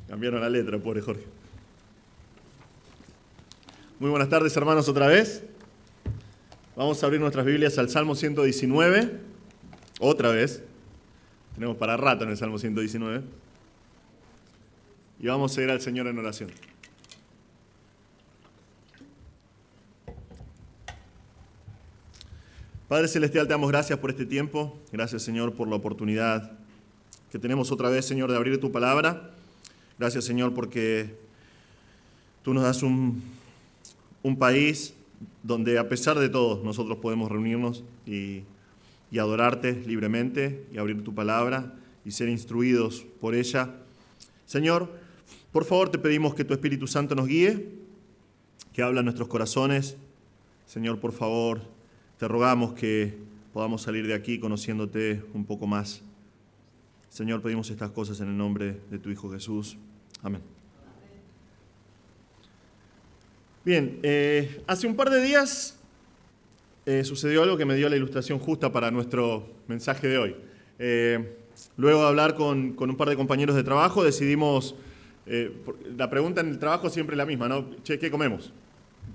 Cambiaron la letra, pobre Jorge. Muy buenas tardes, hermanos, otra vez. Vamos a abrir nuestras Biblias al Salmo 119. Otra vez. Tenemos para rato en el Salmo 119. Y vamos a ir al Señor en oración. Padre Celestial, te damos gracias por este tiempo. Gracias, Señor, por la oportunidad que tenemos otra vez, Señor, de abrir tu palabra. Gracias, Señor, porque tú nos das un país donde a pesar de todo nosotros podemos reunirnos y adorarte libremente y abrir tu palabra y ser instruidos por ella. Señor, por favor te pedimos que tu Espíritu Santo nos guíe, que habla en nuestros corazones. Señor, por favor, te rogamos que podamos salir de aquí conociéndote un poco más. Señor, pedimos estas cosas en el nombre de tu Hijo Jesús. Amén. Bien, hace un par de días sucedió algo que me dio la ilustración justa para nuestro mensaje de hoy. Luego de hablar con un par de compañeros de trabajo, decidimos, la pregunta en el trabajo siempre es la misma, ¿no? Che, ¿qué comemos?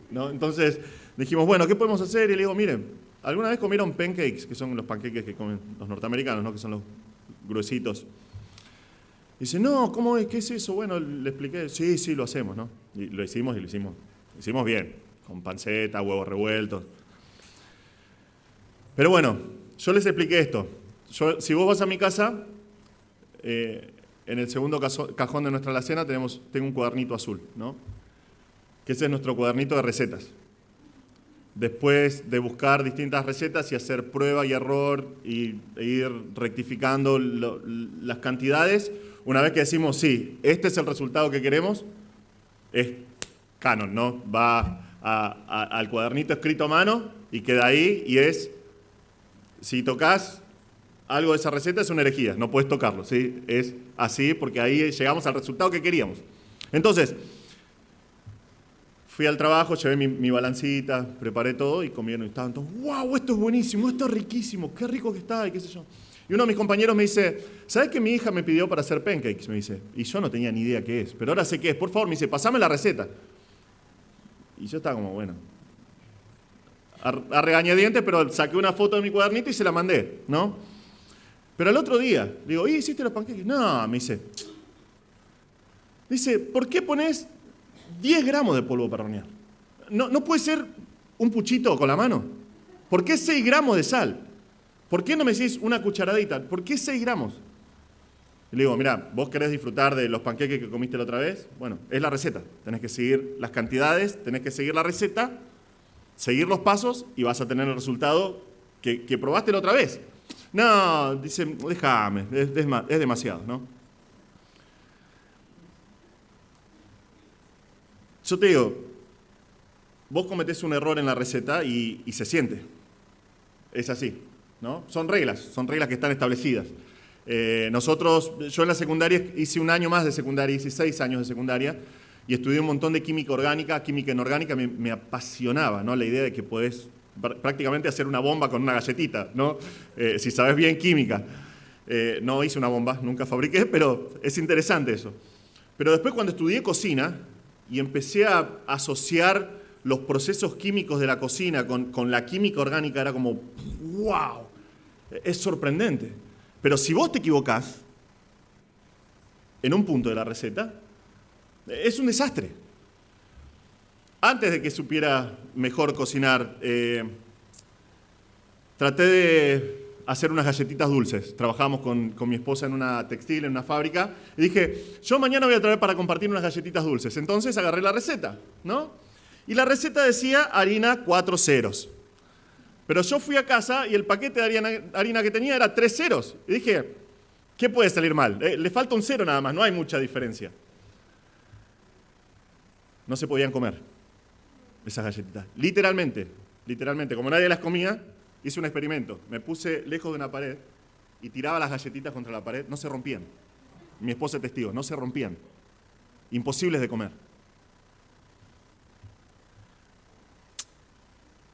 ¿No? Entonces dijimos, bueno, ¿qué podemos hacer? Y le digo, miren, ¿alguna vez comieron pancakes? Que son los panqueques que comen los norteamericanos, ¿no? Que son los gruesitos. Dice, no, ¿cómo es? ¿Qué es eso? Bueno, le expliqué, sí, lo hacemos, ¿no? Y lo hicimos bien, con panceta, huevos revueltos. Pero bueno, yo les expliqué esto. Si vos vas a mi casa, en el segundo cajón de nuestra alacena tengo un cuadernito azul, ¿no? Que ese es nuestro cuadernito de recetas. Después de buscar distintas recetas y hacer prueba y error e ir rectificando las cantidades, una vez que decimos, sí, este es el resultado que queremos, es canon, ¿no? Va al cuadernito escrito a mano y queda ahí y es, si tocas algo de esa receta es una herejía, no puedes tocarlo, ¿sí? Es así porque ahí llegamos al resultado que queríamos. Entonces, fui al trabajo, llevé mi balancita, preparé todo y comieron y estaban todos, wow, esto es buenísimo, esto es riquísimo, qué rico que está y qué sé yo. Y uno de mis compañeros me dice, ¿sabes que mi hija me pidió para hacer pancakes? Me dice, y yo no tenía ni idea qué es, pero ahora sé qué es, por favor, me dice, pasame la receta. Y yo estaba como, bueno, a regañadientes, pero saqué una foto de mi cuadernito y se la mandé, ¿no? Pero al otro día, digo, ¿y hiciste los pancakes? No, me dice, ¿por qué pones 10 gramos de polvo para hornear? ¿No puede ser un puchito con la mano? ¿Por qué 6 gramos de sal? ¿Por qué no me decís una cucharadita? ¿Por qué 6 gramos? Y le digo, mira, ¿vos querés disfrutar de los panqueques que comiste la otra vez? Bueno, es la receta. Tenés que seguir las cantidades, tenés que seguir la receta, seguir los pasos y vas a tener el resultado que probaste la otra vez. No, dice, déjame, es demasiado, ¿no? Yo te digo, vos cometés un error en la receta y se siente. Es así, ¿no? Son reglas que están establecidas. Yo en la secundaria hice un año más de secundaria, hice 6 años de secundaria y estudié un montón de química orgánica. Química inorgánica me apasionaba, ¿no? La idea de que podés prácticamente hacer una bomba con una galletita, ¿no? Si sabes bien química. No hice una bomba, nunca fabriqué, pero es interesante eso. Pero después cuando estudié cocina y empecé a asociar los procesos químicos de la cocina con la química orgánica, era como, ¡wow! Es sorprendente. Pero si vos te equivocás en un punto de la receta, es un desastre. Antes de que supiera mejor cocinar, traté de hacer unas galletitas dulces. Trabajábamos con mi esposa en una textil, en una fábrica, y dije, yo mañana voy a traer para compartir unas galletitas dulces. Entonces agarré la receta, ¿no? Y la receta decía harina 4 ceros. Pero yo fui a casa y el paquete de harina que tenía era 3 ceros. Y dije, ¿qué puede salir mal? Le falta un cero nada más, no hay mucha diferencia. No se podían comer esas galletitas. Literalmente, como nadie las comía, hice un experimento. Me puse lejos de una pared y tiraba las galletitas contra la pared. No se rompían. Mi esposa es testigo, no se rompían. Imposibles de comer.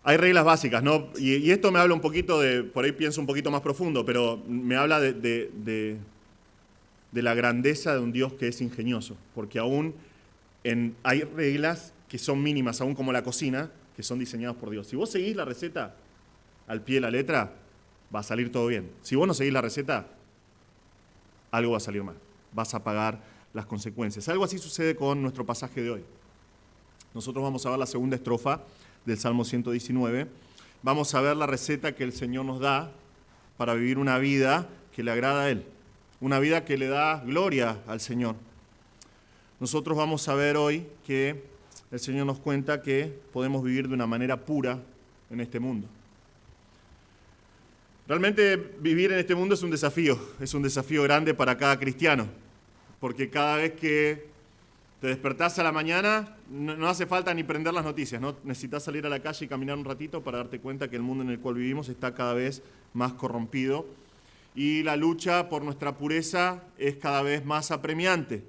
Hay reglas básicas, ¿no? Y esto me habla un poquito de, por ahí pienso un poquito más profundo, pero me habla de de la grandeza de un Dios que es ingenioso, porque aún hay reglas que son mínimas, aún como la cocina, que son diseñadas por Dios. Si vos seguís la receta al pie de la letra, va a salir todo bien. Si vos no seguís la receta, algo va a salir mal. Vas a pagar las consecuencias. Algo así sucede con nuestro pasaje de hoy. Nosotros vamos a ver la segunda estrofa del Salmo 119. Vamos a ver la receta que el Señor nos da para vivir una vida que le agrada a Él. Una vida que le da gloria al Señor. Nosotros vamos a ver hoy que el Señor nos cuenta que podemos vivir de una manera pura en este mundo. Realmente vivir en este mundo es un desafío grande para cada cristiano, porque cada vez que te despertás a la mañana no hace falta ni prender las noticias, ¿no? Necesitas salir a la calle y caminar un ratito para darte cuenta que el mundo en el cual vivimos está cada vez más corrompido y la lucha por nuestra pureza es cada vez más apremiante.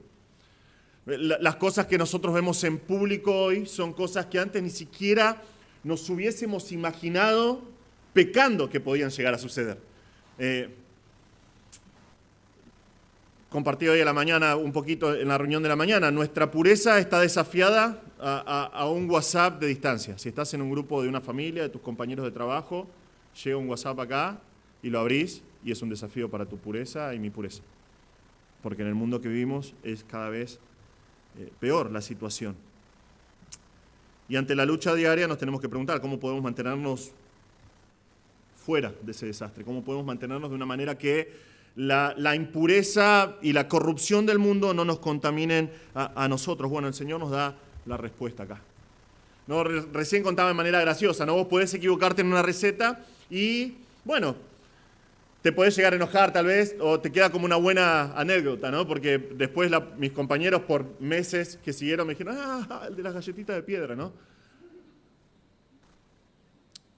Las cosas que nosotros vemos en público hoy son cosas que antes ni siquiera nos hubiésemos imaginado pecando que podían llegar a suceder. Compartí hoy a la mañana un poquito en la reunión de la mañana. Nuestra pureza está desafiada a un WhatsApp de distancia. Si estás en un grupo de una familia, de tus compañeros de trabajo, llega un WhatsApp acá y lo abrís y es un desafío para tu pureza y mi pureza. Porque en el mundo que vivimos es cada vez peor la situación. Y ante la lucha diaria nos tenemos que preguntar cómo podemos mantenernos fuera de ese desastre, cómo podemos mantenernos de una manera que la impureza y la corrupción del mundo no nos contaminen a nosotros. Bueno, el Señor nos da la respuesta acá. No, recién contaba de manera graciosa, ¿no? Vos podés equivocarte en una receta y, bueno, te podés llegar a enojar tal vez, o te queda como una buena anécdota, ¿no? Porque después mis compañeros por meses que siguieron me dijeron, el de las galletitas de piedra, ¿no?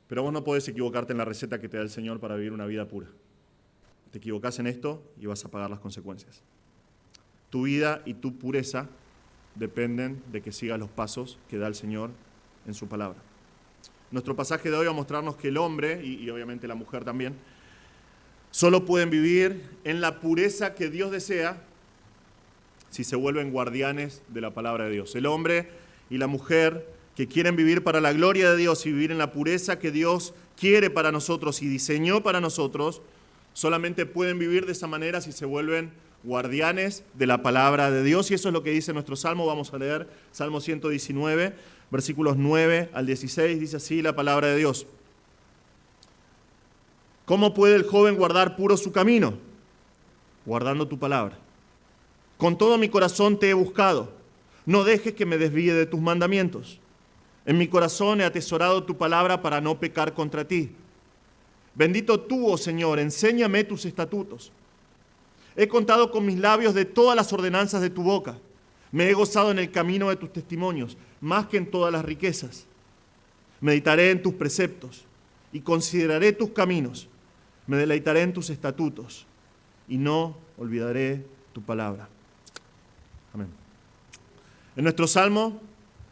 Pero vos no podés equivocarte en la receta que te da el Señor para vivir una vida pura. Te equivocás en esto y vas a pagar las consecuencias. Tu vida y tu pureza dependen de que sigas los pasos que da el Señor en su palabra. Nuestro pasaje de hoy va a mostrarnos que el hombre, y obviamente la mujer también, solo pueden vivir en la pureza que Dios desea si se vuelven guardianes de la palabra de Dios. El hombre y la mujer que quieren vivir para la gloria de Dios y vivir en la pureza que Dios quiere para nosotros y diseñó para nosotros, solamente pueden vivir de esa manera si se vuelven guardianes de la palabra de Dios. Y eso es lo que dice nuestro Salmo. Vamos a leer Salmo 119, versículos 9 al 16. Dice así la palabra de Dios. ¿Cómo puede el joven guardar puro su camino? Guardando tu palabra. Con todo mi corazón te he buscado. No dejes que me desvíe de tus mandamientos. En mi corazón he atesorado tu palabra para no pecar contra ti. Bendito tú, oh Señor, enséñame tus estatutos. He contado con mis labios de todas las ordenanzas de tu boca. Me he gozado en el camino de tus testimonios, más que en todas las riquezas. Meditaré en tus preceptos y consideraré tus caminos. Me deleitaré en tus estatutos y no olvidaré tu palabra. Amén. En nuestro salmo,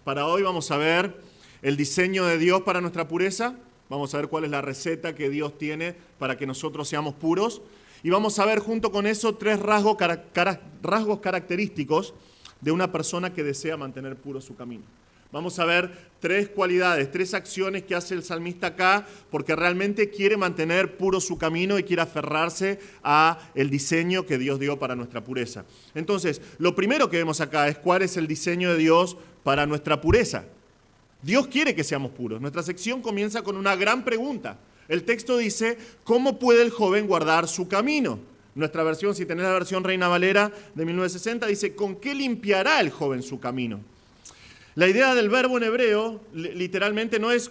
para hoy vamos a ver el diseño de Dios para nuestra pureza. Vamos a ver cuál es la receta que Dios tiene para que nosotros seamos puros. Y vamos a ver junto con eso tres rasgos característicos de una persona que desea mantener puro su camino. Vamos a ver tres cualidades, tres acciones que hace el salmista acá, porque realmente quiere mantener puro su camino y quiere aferrarse a el diseño que Dios dio para nuestra pureza. Entonces, lo primero que vemos acá es cuál es el diseño de Dios para nuestra pureza. Dios quiere que seamos puros. Nuestra sección comienza con una gran pregunta. El texto dice, ¿cómo puede el joven guardar su camino? Nuestra versión, si tenés la versión Reina Valera de 1960, dice, ¿con qué limpiará el joven su camino? La idea del verbo en hebreo literalmente no es,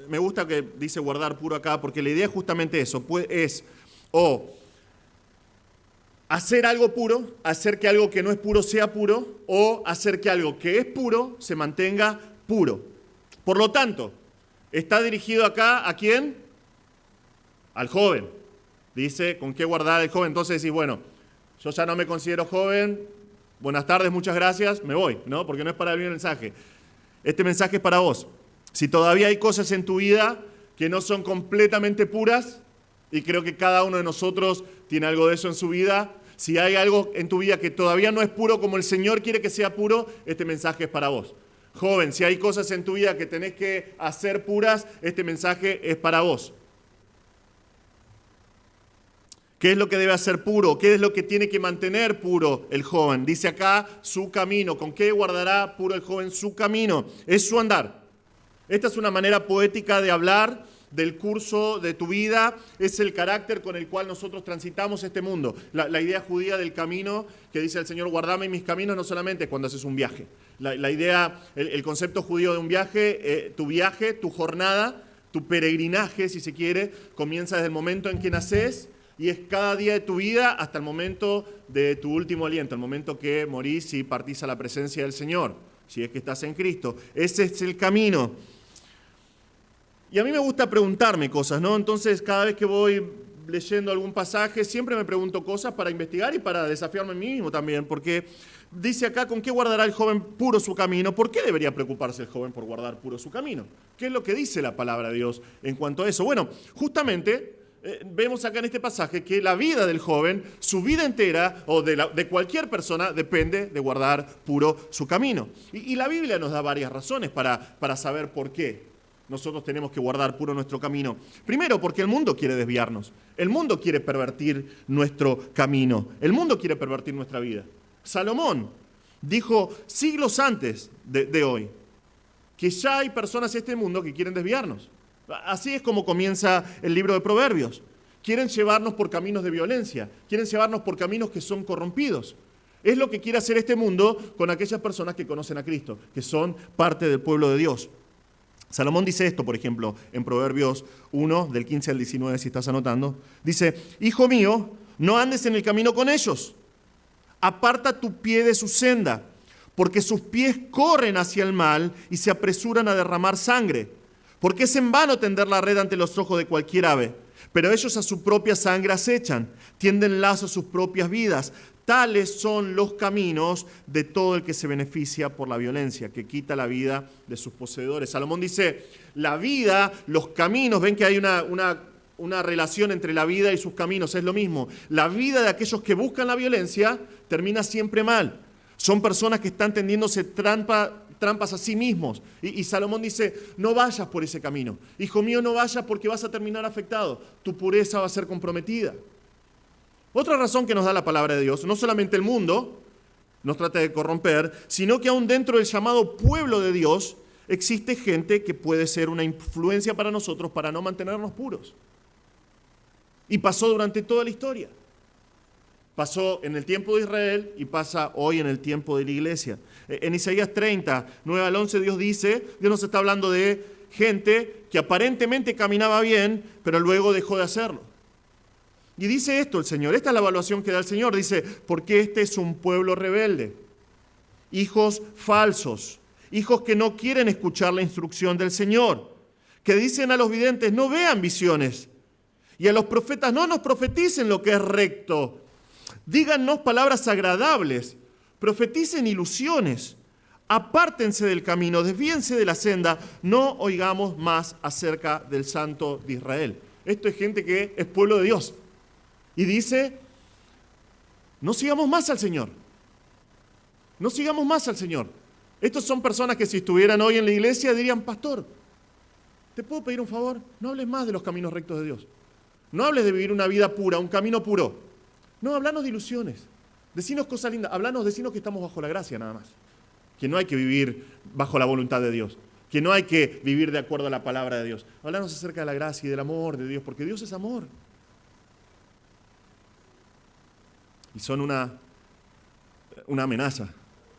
me gusta que dice guardar puro acá, porque la idea es justamente eso, es o hacer algo puro, hacer que algo que no es puro sea puro, o hacer que algo que es puro se mantenga puro. Por lo tanto, está dirigido acá ¿a quién? Al joven. Dice, ¿con qué guardar el joven? Entonces decís, bueno, yo ya no me considero joven, buenas tardes, muchas gracias, me voy, ¿no? Porque no es para mí el mensaje. Este mensaje es para vos. Si todavía hay cosas en tu vida que no son completamente puras, y creo que cada uno de nosotros tiene algo de eso en su vida, Si hay algo en tu vida que todavía no es puro como el Señor quiere que sea puro, este mensaje es para vos. Joven, si hay cosas en tu vida que tenés que hacer puras, este mensaje es para vos. ¿Qué es lo que debe hacer puro? ¿Qué es lo que tiene que mantener puro el joven? Dice acá, su camino. ¿Con qué guardará puro el joven su camino? Es su andar. Esta es una manera poética de hablar del curso de tu vida. Es el carácter con el cual nosotros transitamos este mundo. La idea judía del camino que dice el Señor, guardame mis caminos, no solamente es cuando haces un viaje. La idea, el concepto judío de un viaje, tu jornada, tu peregrinaje, si se quiere, comienza desde el momento en que naces y es cada día de tu vida hasta el momento de tu último aliento, el momento que morís y partís a la presencia del Señor, si es que estás en Cristo. Ese es el camino. Y a mí me gusta preguntarme cosas, ¿no? Entonces, cada vez que voy leyendo algún pasaje, siempre me pregunto cosas para investigar y para desafiarme a mí mismo también, porque dice acá, ¿con qué guardará el joven puro su camino? ¿Por qué debería preocuparse el joven por guardar puro su camino? ¿Qué es lo que dice la palabra de Dios en cuanto a eso? Bueno, justamente vemos acá en este pasaje que la vida del joven, su vida entera, o de cualquier persona, depende de guardar puro su camino. Y la Biblia nos da varias razones para saber por qué nosotros tenemos que guardar puro nuestro camino. Primero, porque el mundo quiere desviarnos. El mundo quiere pervertir nuestro camino. El mundo quiere pervertir nuestra vida. Salomón dijo siglos antes de hoy que ya hay personas en este mundo que quieren desviarnos. Así es como comienza el libro de Proverbios. Quieren llevarnos por caminos de violencia, quieren llevarnos por caminos que son corrompidos. Es lo que quiere hacer este mundo con aquellas personas que conocen a Cristo, que son parte del pueblo de Dios. Salomón dice esto, por ejemplo, en Proverbios 1, del 15 al 19, si estás anotando. Dice, hijo mío, no andes en el camino con ellos. Aparta tu pie de su senda, porque sus pies corren hacia el mal y se apresuran a derramar sangre. Porque es en vano tender la red ante los ojos de cualquier ave, pero ellos a su propia sangre acechan, tienden lazo a sus propias vidas. Tales son los caminos de todo el que se beneficia por la violencia, que quita la vida de sus poseedores. Salomón dice, la vida, los caminos, ven que hay una relación entre la vida y sus caminos, es lo mismo. La vida de aquellos que buscan la violencia termina siempre mal. Son personas que están tendiéndose trampas a sí mismos. Y Salomón dice, no vayas por ese camino. Hijo mío, no vayas porque vas a terminar afectado. Tu pureza va a ser comprometida. Otra razón que nos da la palabra de Dios, no solamente el mundo nos trata de corromper, sino que aún dentro del llamado pueblo de Dios existe gente que puede ser una influencia para nosotros para no mantenernos puros. Y pasó durante toda la historia. Pasó en el tiempo de Israel y pasa hoy en el tiempo de la iglesia. En Isaías 30, 9 al 11, Dios nos está hablando de gente que aparentemente caminaba bien, pero luego dejó de hacerlo. Y dice esto el Señor, esta es la evaluación que da el Señor, dice, porque este es un pueblo rebelde, hijos falsos, hijos que no quieren escuchar la instrucción del Señor, que dicen a los videntes, no vean visiones, y a los profetas, no nos profeticen lo que es recto, dígannos palabras agradables, profeticen ilusiones, apártense del camino, desvíense de la senda, no oigamos más acerca del Santo de Israel. Esto es gente que es pueblo de Dios. Y dice, no sigamos más al Señor. No sigamos más al Señor. Estos son personas que si estuvieran hoy en la iglesia dirían, pastor, ¿te puedo pedir un favor? No hables más de los caminos rectos de Dios. No hables de vivir una vida pura, un camino puro. No, hablanos de ilusiones. Decinos cosas lindas. Decinos que estamos bajo la gracia nada más. Que no hay que vivir bajo la voluntad de Dios. Que no hay que vivir de acuerdo a la palabra de Dios. Hablanos acerca de la gracia y del amor de Dios, porque Dios es amor. Y son una amenaza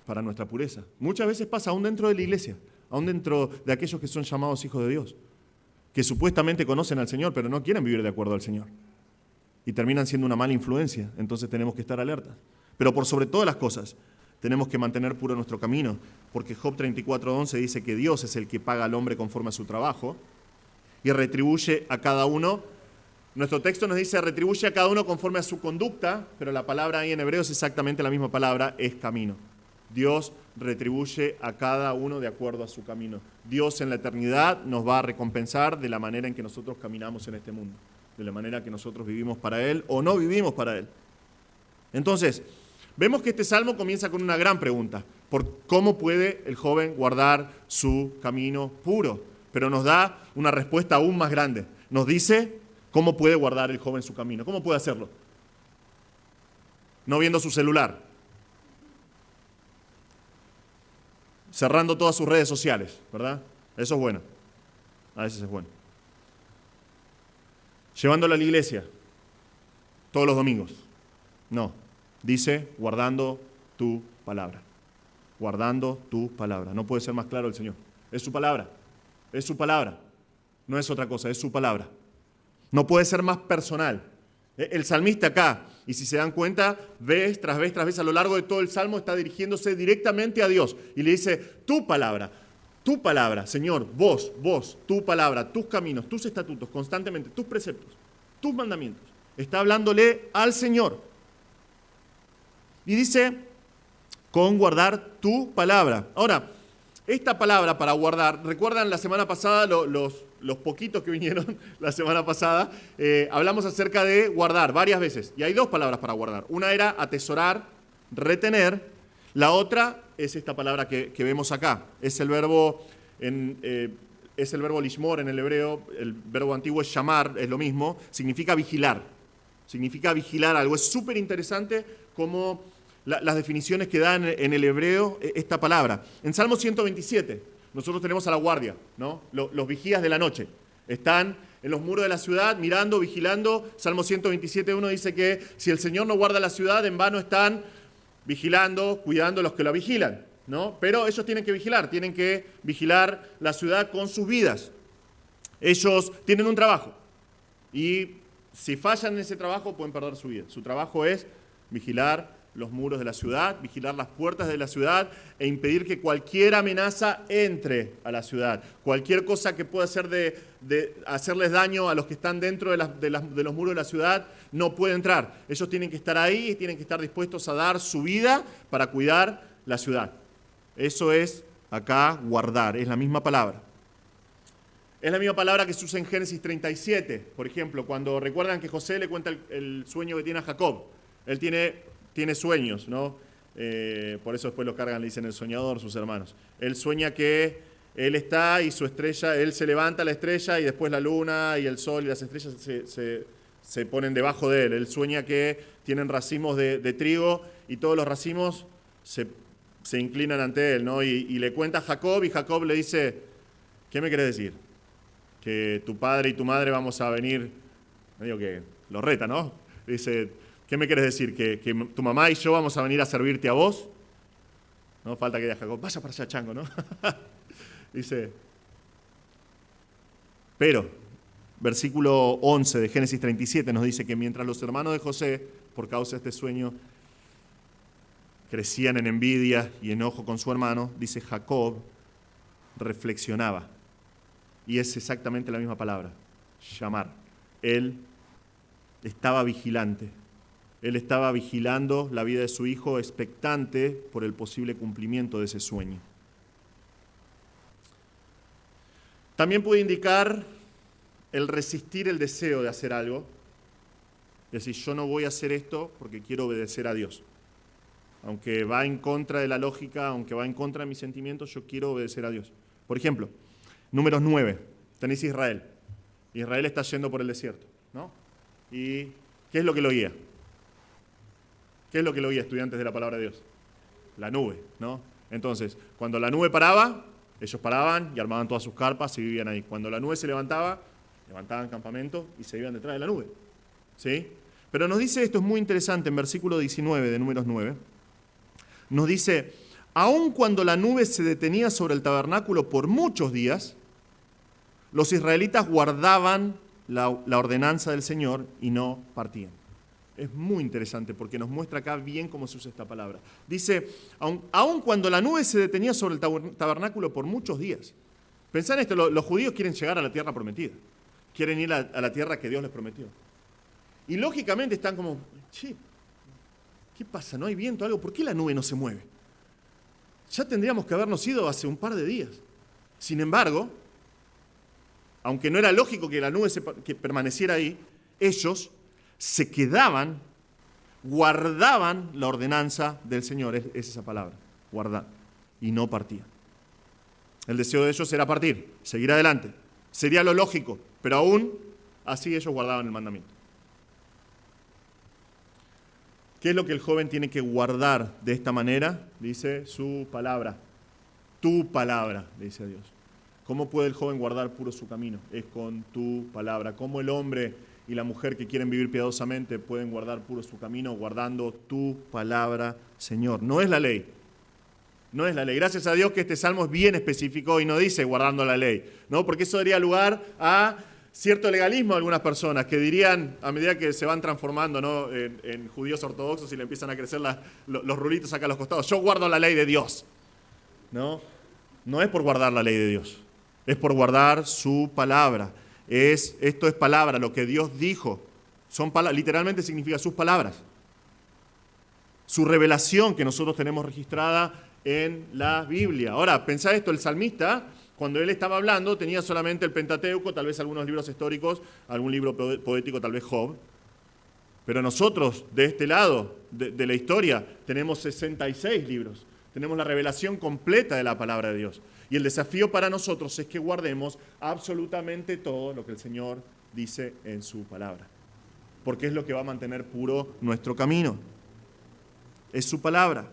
para nuestra pureza. Muchas veces pasa aún dentro de la iglesia, aún dentro de aquellos que son llamados hijos de Dios, que supuestamente conocen al Señor, pero no quieren vivir de acuerdo al Señor. Y terminan siendo una mala influencia, entonces tenemos que estar alertas. Pero por sobre todas las cosas, tenemos que mantener puro nuestro camino, porque Job 34:11 dice que Dios es el que paga al hombre conforme a su trabajo y retribuye a cada uno. Nuestro texto nos dice, retribuye a cada uno conforme a su conducta, pero la palabra ahí en hebreo es exactamente la misma palabra, es camino. Dios retribuye a cada uno de acuerdo a su camino. Dios en la eternidad nos va a recompensar de la manera en que nosotros caminamos en este mundo, de la manera que nosotros vivimos para Él o no vivimos para Él. Entonces, vemos que este salmo comienza con una gran pregunta, por cómo puede el joven guardar su camino puro, pero nos da una respuesta aún más grande. Nos dice cómo puede guardar el joven su camino, cómo puede hacerlo. No viendo su celular, cerrando todas sus redes sociales, ¿verdad? Eso es bueno, a veces es bueno. Llevándolo a la iglesia todos los domingos. No, dice guardando tu palabra. Guardando tu palabra. No puede ser más claro el Señor. Es su palabra. Es su palabra. No es otra cosa, es su palabra. No puede ser más personal. El salmista acá, y si se dan cuenta, vez tras vez a lo largo de todo el salmo está dirigiéndose directamente a Dios y le dice, tu palabra, Señor, vos, tu palabra, tus caminos, tus estatutos, constantemente, tus preceptos, tus mandamientos. Está hablándole al Señor. Y dice, con guardar tu palabra. Ahora, esta palabra para guardar, ¿recuerdan la semana pasada, los poquitos que vinieron la semana pasada? Hablamos acerca de guardar varias veces. Y hay dos palabras para guardar. Una era atesorar, retener. La otra es esta palabra que vemos acá. Es el verbo lishmor en el hebreo. El verbo antiguo es llamar, es lo mismo. Significa vigilar. Significa vigilar algo. Es súper interesante cómo las definiciones que dan en el hebreo esta palabra. En Salmo 127, nosotros tenemos a la guardia, ¿no? Los vigías de la noche. Están en los muros de la ciudad, mirando, vigilando. Salmo 127:1 dice que si el Señor no guarda la ciudad, en vano están vigilando, cuidando a los que la vigilan, ¿no? Pero ellos tienen que vigilar la ciudad con sus vidas. Ellos tienen un trabajo y si fallan en ese trabajo pueden perder su vida. Su trabajo es vigilar los muros de la ciudad, vigilar las puertas de la ciudad e impedir que cualquier amenaza entre a la ciudad. Cualquier cosa que pueda hacer de hacerles daño a los que están dentro de los muros de la ciudad no puede entrar. Ellos tienen que estar ahí y tienen que estar dispuestos a dar su vida para cuidar la ciudad. Eso es acá guardar, es la misma palabra. Es la misma palabra que se usa en Génesis 37, por ejemplo, cuando recuerdan que José le cuenta el sueño que tiene a Jacob. Él tiene sueños, ¿no? Por eso después lo cargan, le dicen el soñador, sus hermanos. Él sueña que él está y su estrella, él se levanta la estrella y después la luna y el sol y las estrellas se ponen debajo de él. Él sueña que tienen racimos de trigo y todos los racimos se inclinan ante él, ¿no? Y le cuenta a Jacob y Jacob le dice, ¿qué me querés decir? Que tu padre y tu madre vamos a venir, medio que lo reta, ¿no? Dice, ¿qué me quieres decir? ¿Que tu mamá y yo vamos a venir a servirte a vos? No falta que diga Jacob, vaya para allá, chango, ¿no? Dice, pero, versículo 11 de Génesis 37 nos dice que mientras los hermanos de José, por causa de este sueño, crecían en envidia y enojo con su hermano, dice Jacob, reflexionaba. Y es exactamente la misma palabra, llamar. Él estaba vigilante. Él estaba vigilando la vida de su hijo, expectante por el posible cumplimiento de ese sueño. También puede indicar el resistir el deseo de hacer algo. Es decir, yo no voy a hacer esto porque quiero obedecer a Dios. Aunque va en contra de la lógica, aunque va en contra de mis sentimientos, yo quiero obedecer a Dios. Por ejemplo, Números 9, tenéis Israel. Israel está yendo por el desierto, ¿no? ¿Y qué es lo que lo guía? ¿Qué es lo que lo guía, estudiantes de la palabra de Dios? La nube, ¿no? Entonces, cuando la nube paraba, ellos paraban y armaban todas sus carpas y vivían ahí. Cuando la nube se levantaba, levantaban campamento y se iban detrás de la nube, ¿sí? Pero nos dice, esto es muy interesante, en versículo 19 de Números 9, nos dice, aun cuando la nube se detenía sobre el tabernáculo por muchos días, los israelitas guardaban la ordenanza del Señor y no partían. Es muy interesante porque nos muestra acá bien cómo se usa esta palabra. Dice, aun cuando la nube se detenía sobre el tabernáculo por muchos días. Pensá en esto, los judíos quieren llegar a la tierra prometida. Quieren ir a la tierra que Dios les prometió. Y lógicamente están como, che, ¿qué pasa? ¿No hay viento? ¿Algo? ¿Por qué la nube no se mueve? Ya tendríamos que habernos ido hace un par de días. Sin embargo, aunque no era lógico que la nube que permaneciera ahí, ellos se quedaban guardaban la ordenanza del Señor, es esa palabra, guardar, y no partían. El deseo de ellos era partir, seguir adelante. Sería lo lógico, pero aún así ellos guardaban el mandamiento. ¿Qué es lo que el joven tiene que guardar de esta manera? Dice su palabra. Tu palabra, le dice a Dios. ¿Cómo puede el joven guardar puro su camino? Es con tu palabra. ¿Cómo el hombre y la mujer que quieren vivir piadosamente pueden guardar puro su camino? Guardando tu palabra, Señor. No es la ley. No es la ley. Gracias a Dios que este salmo es bien específico y no dice guardando la ley, ¿no? Porque eso daría lugar a cierto legalismo de algunas personas que dirían, a medida que se van transformando, ¿no?, en judíos ortodoxos y le empiezan a crecer los rulitos acá a los costados, yo guardo la ley de Dios. No, no es por guardar la ley de Dios, es por guardar su palabra. Esto es palabra, lo que Dios dijo. Literalmente significa sus palabras. Su revelación que nosotros tenemos registrada en la Biblia. Ahora, pensá esto, el salmista, cuando él estaba hablando, tenía solamente el Pentateuco, tal vez algunos libros históricos, algún libro poético, tal vez Job. Pero nosotros, de este lado de la historia, tenemos 66 libros. Tenemos la revelación completa de la palabra de Dios. Y el desafío para nosotros es que guardemos absolutamente todo lo que el Señor dice en su palabra. Porque es lo que va a mantener puro nuestro camino. Es su palabra.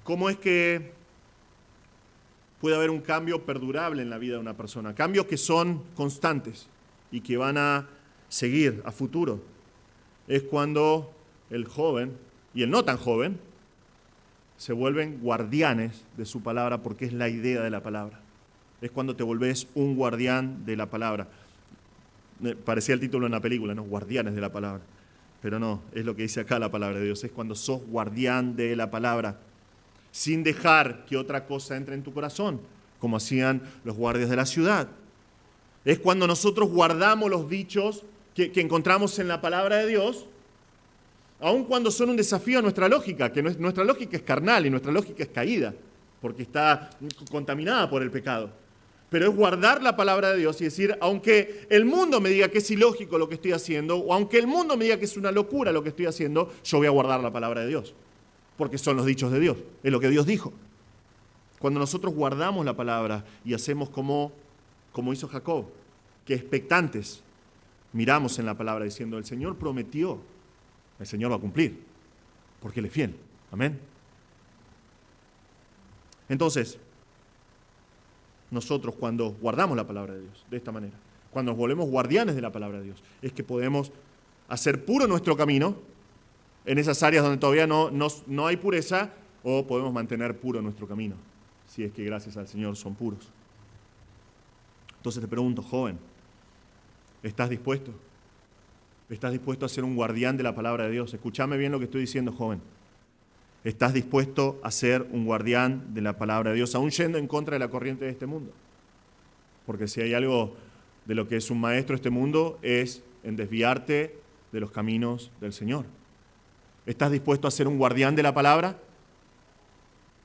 ¿Cómo es que puede haber un cambio perdurable en la vida de una persona? Cambios que son constantes y que van a seguir a futuro. Es cuando el joven y el no tan joven se vuelven guardianes de su palabra, porque es la idea de la palabra. Es cuando te volvés un guardián de la palabra. Parecía el título de una película, ¿no? Guardianes de la palabra. Pero no, es lo que dice acá la palabra de Dios. Es cuando sos guardián de la palabra, sin dejar que otra cosa entre en tu corazón, como hacían los guardias de la ciudad. Es cuando nosotros guardamos los dichos que encontramos en la palabra de Dios, aun cuando son un desafío a nuestra lógica, que nuestra lógica es carnal y nuestra lógica es caída, porque está contaminada por el pecado. Pero es guardar la palabra de Dios y decir, aunque el mundo me diga que es ilógico lo que estoy haciendo, o aunque el mundo me diga que es una locura lo que estoy haciendo, yo voy a guardar la palabra de Dios, porque son los dichos de Dios, es lo que Dios dijo. Cuando nosotros guardamos la palabra y hacemos como hizo Jacob, que expectantes miramos en la palabra diciendo, el Señor prometió, el Señor va a cumplir, porque Él es fiel. Amén. Entonces, nosotros cuando guardamos la palabra de Dios de esta manera, cuando nos volvemos guardianes de la palabra de Dios, es que podemos hacer puro nuestro camino en esas áreas donde todavía no hay pureza, o podemos mantener puro nuestro camino, si es que gracias al Señor son puros. Entonces te pregunto, joven, ¿estás dispuesto? ¿Estás dispuesto a ser un guardián de la palabra de Dios? Escúchame bien lo que estoy diciendo, joven. ¿Estás dispuesto a ser un guardián de la palabra de Dios, aún yendo en contra de la corriente de este mundo? Porque si hay algo de lo que es un maestro de este mundo, es en desviarte de los caminos del Señor. ¿Estás dispuesto a ser un guardián de la palabra?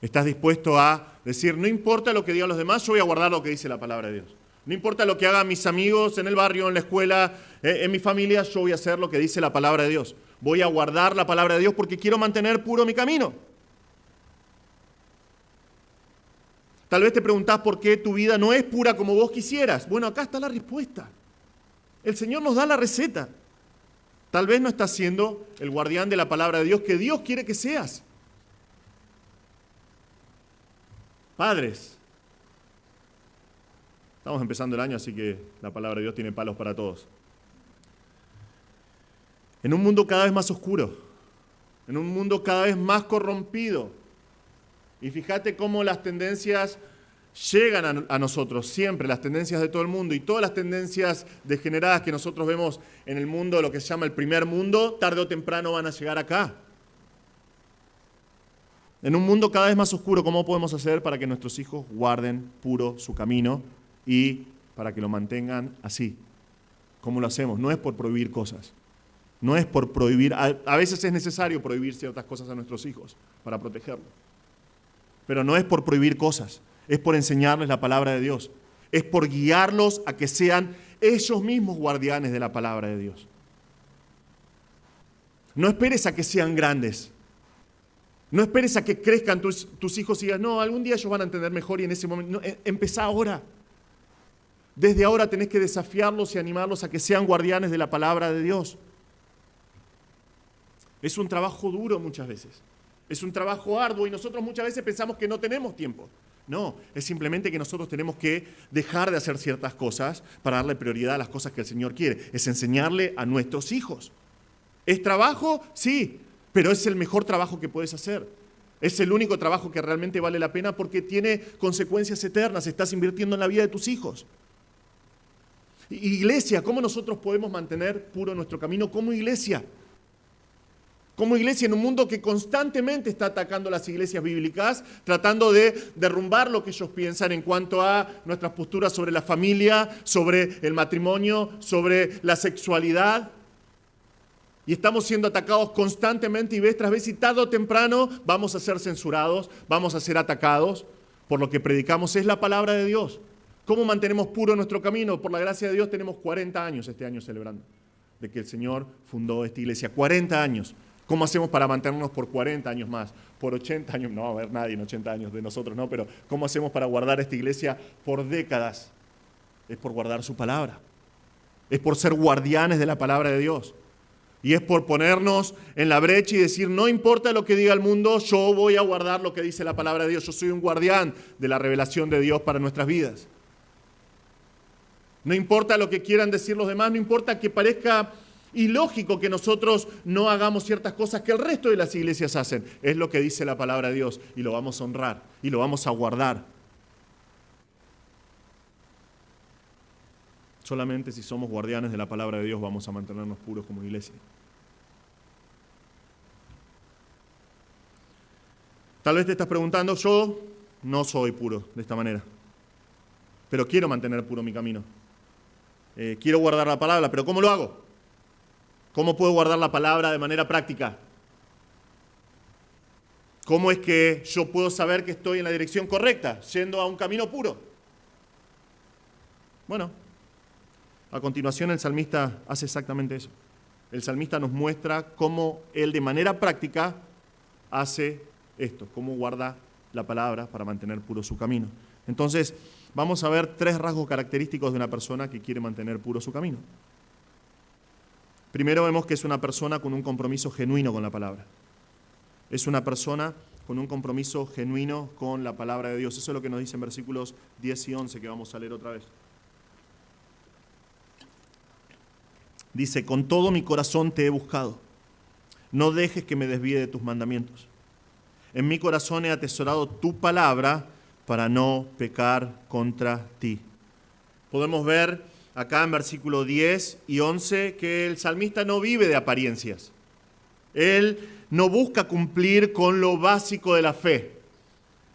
¿Estás dispuesto a decir, no importa lo que digan los demás, yo voy a guardar lo que dice la palabra de Dios? No importa lo que hagan mis amigos en el barrio, en la escuela, en mi familia, yo voy a hacer lo que dice la palabra de Dios. Voy a guardar la palabra de Dios porque quiero mantener puro mi camino. Tal vez te preguntás por qué tu vida no es pura como vos quisieras. Bueno, acá está la respuesta. El Señor nos da la receta. Tal vez no estás siendo el guardián de la palabra de Dios que Dios quiere que seas. Padres, estamos empezando el año, así que la palabra de Dios tiene palos para todos. En un mundo cada vez más oscuro, en un mundo cada vez más corrompido, y fíjate cómo las tendencias llegan a nosotros, siempre, las tendencias de todo el mundo, y todas las tendencias degeneradas que nosotros vemos en el mundo, lo que se llama el primer mundo, tarde o temprano van a llegar acá. En un mundo cada vez más oscuro, ¿cómo podemos hacer para que nuestros hijos guarden puro su camino y para que lo mantengan así? ¿Cómo lo hacemos? No es por prohibir cosas. No es por prohibir. A veces es necesario prohibir ciertas cosas a nuestros hijos para protegerlos. Pero no es por prohibir cosas. Es por enseñarles la palabra de Dios. Es por guiarlos a que sean ellos mismos guardianes de la palabra de Dios. No esperes a que sean grandes. No esperes a que crezcan tus hijos y digas, no, algún día ellos van a entender mejor y en ese momento. No, empezá ahora. Desde ahora tenés que desafiarlos y animarlos a que sean guardianes de la palabra de Dios. Es un trabajo duro muchas veces. Es un trabajo arduo y nosotros muchas veces pensamos que no tenemos tiempo. No, es simplemente que nosotros tenemos que dejar de hacer ciertas cosas para darle prioridad a las cosas que el Señor quiere. Es enseñarle a nuestros hijos. ¿Es trabajo? Sí, pero es el mejor trabajo que puedes hacer. Es el único trabajo que realmente vale la pena porque tiene consecuencias eternas. Estás invirtiendo en la vida de tus hijos. Iglesia, ¿cómo nosotros podemos mantener puro nuestro camino como iglesia? Como iglesia en un mundo que constantemente está atacando las iglesias bíblicas, tratando de derrumbar lo que ellos piensan en cuanto a nuestras posturas sobre la familia, sobre el matrimonio, sobre la sexualidad. Y estamos siendo atacados constantemente y vez tras vez y tarde o temprano vamos a ser censurados, vamos a ser atacados por lo que predicamos. Es la palabra de Dios. ¿Cómo mantenemos puro nuestro camino? Por la gracia de Dios tenemos 40 años este año celebrando de que el Señor fundó esta iglesia. 40 años. ¿Cómo hacemos para mantenernos por 40 años más? Por 80 años, no va a haber nadie en 80 años de nosotros, no, pero ¿cómo hacemos para guardar esta iglesia por décadas? Es por guardar su palabra. Es por ser guardianes de la palabra de Dios. Y es por ponernos en la brecha y decir, no importa lo que diga el mundo, yo voy a guardar lo que dice la palabra de Dios. Yo soy un guardián de la revelación de Dios para nuestras vidas. No importa lo que quieran decir los demás, no importa que parezca ilógico que nosotros no hagamos ciertas cosas que el resto de las iglesias hacen. Es lo que dice la palabra de Dios y lo vamos a honrar y lo vamos a guardar. Solamente si somos guardianes de la palabra de Dios vamos a mantenernos puros como iglesia. Tal vez te estás preguntando, yo no soy puro de esta manera, pero quiero mantener puro mi camino. Quiero guardar la palabra, pero ¿cómo lo hago? ¿Cómo puedo guardar la palabra de manera práctica? ¿Cómo es que yo puedo saber que estoy en la dirección correcta, yendo a un camino puro? Bueno, a continuación el salmista hace exactamente eso. El salmista nos muestra cómo él de manera práctica hace esto, cómo guarda la palabra para mantener puro su camino. Entonces, vamos a ver 3 rasgos característicos de una persona que quiere mantener puro su camino. Primero vemos que es una persona con un compromiso genuino con la palabra. Es una persona con un compromiso genuino con la palabra de Dios. Eso es lo que nos dice en versículos 10 y 11 que vamos a leer otra vez. Dice, con todo mi corazón te he buscado. No dejes que me desvíe de tus mandamientos. En mi corazón he atesorado tu palabra para no pecar contra ti. Podemos ver acá en versículo 10 y 11 que el salmista no vive de apariencias. Él no busca cumplir con lo básico de la fe.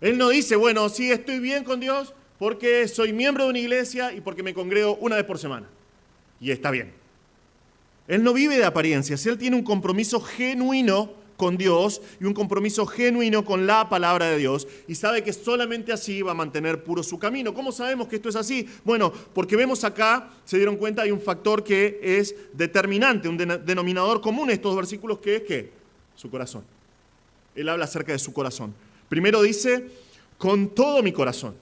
Él no dice, bueno, sí, estoy bien con Dios porque soy miembro de una iglesia y porque me congrego una vez por semana. Y está bien. Él no vive de apariencias. Él tiene un compromiso genuino con Dios y un compromiso genuino con la palabra de Dios y sabe que solamente así va a mantener puro su camino. ¿Cómo sabemos que esto es así? Bueno, porque vemos acá, se dieron cuenta, hay un factor que es determinante, un denominador común en estos versículos que es ¿qué? Su corazón. Él habla acerca de su corazón. Primero dice, con todo mi corazón,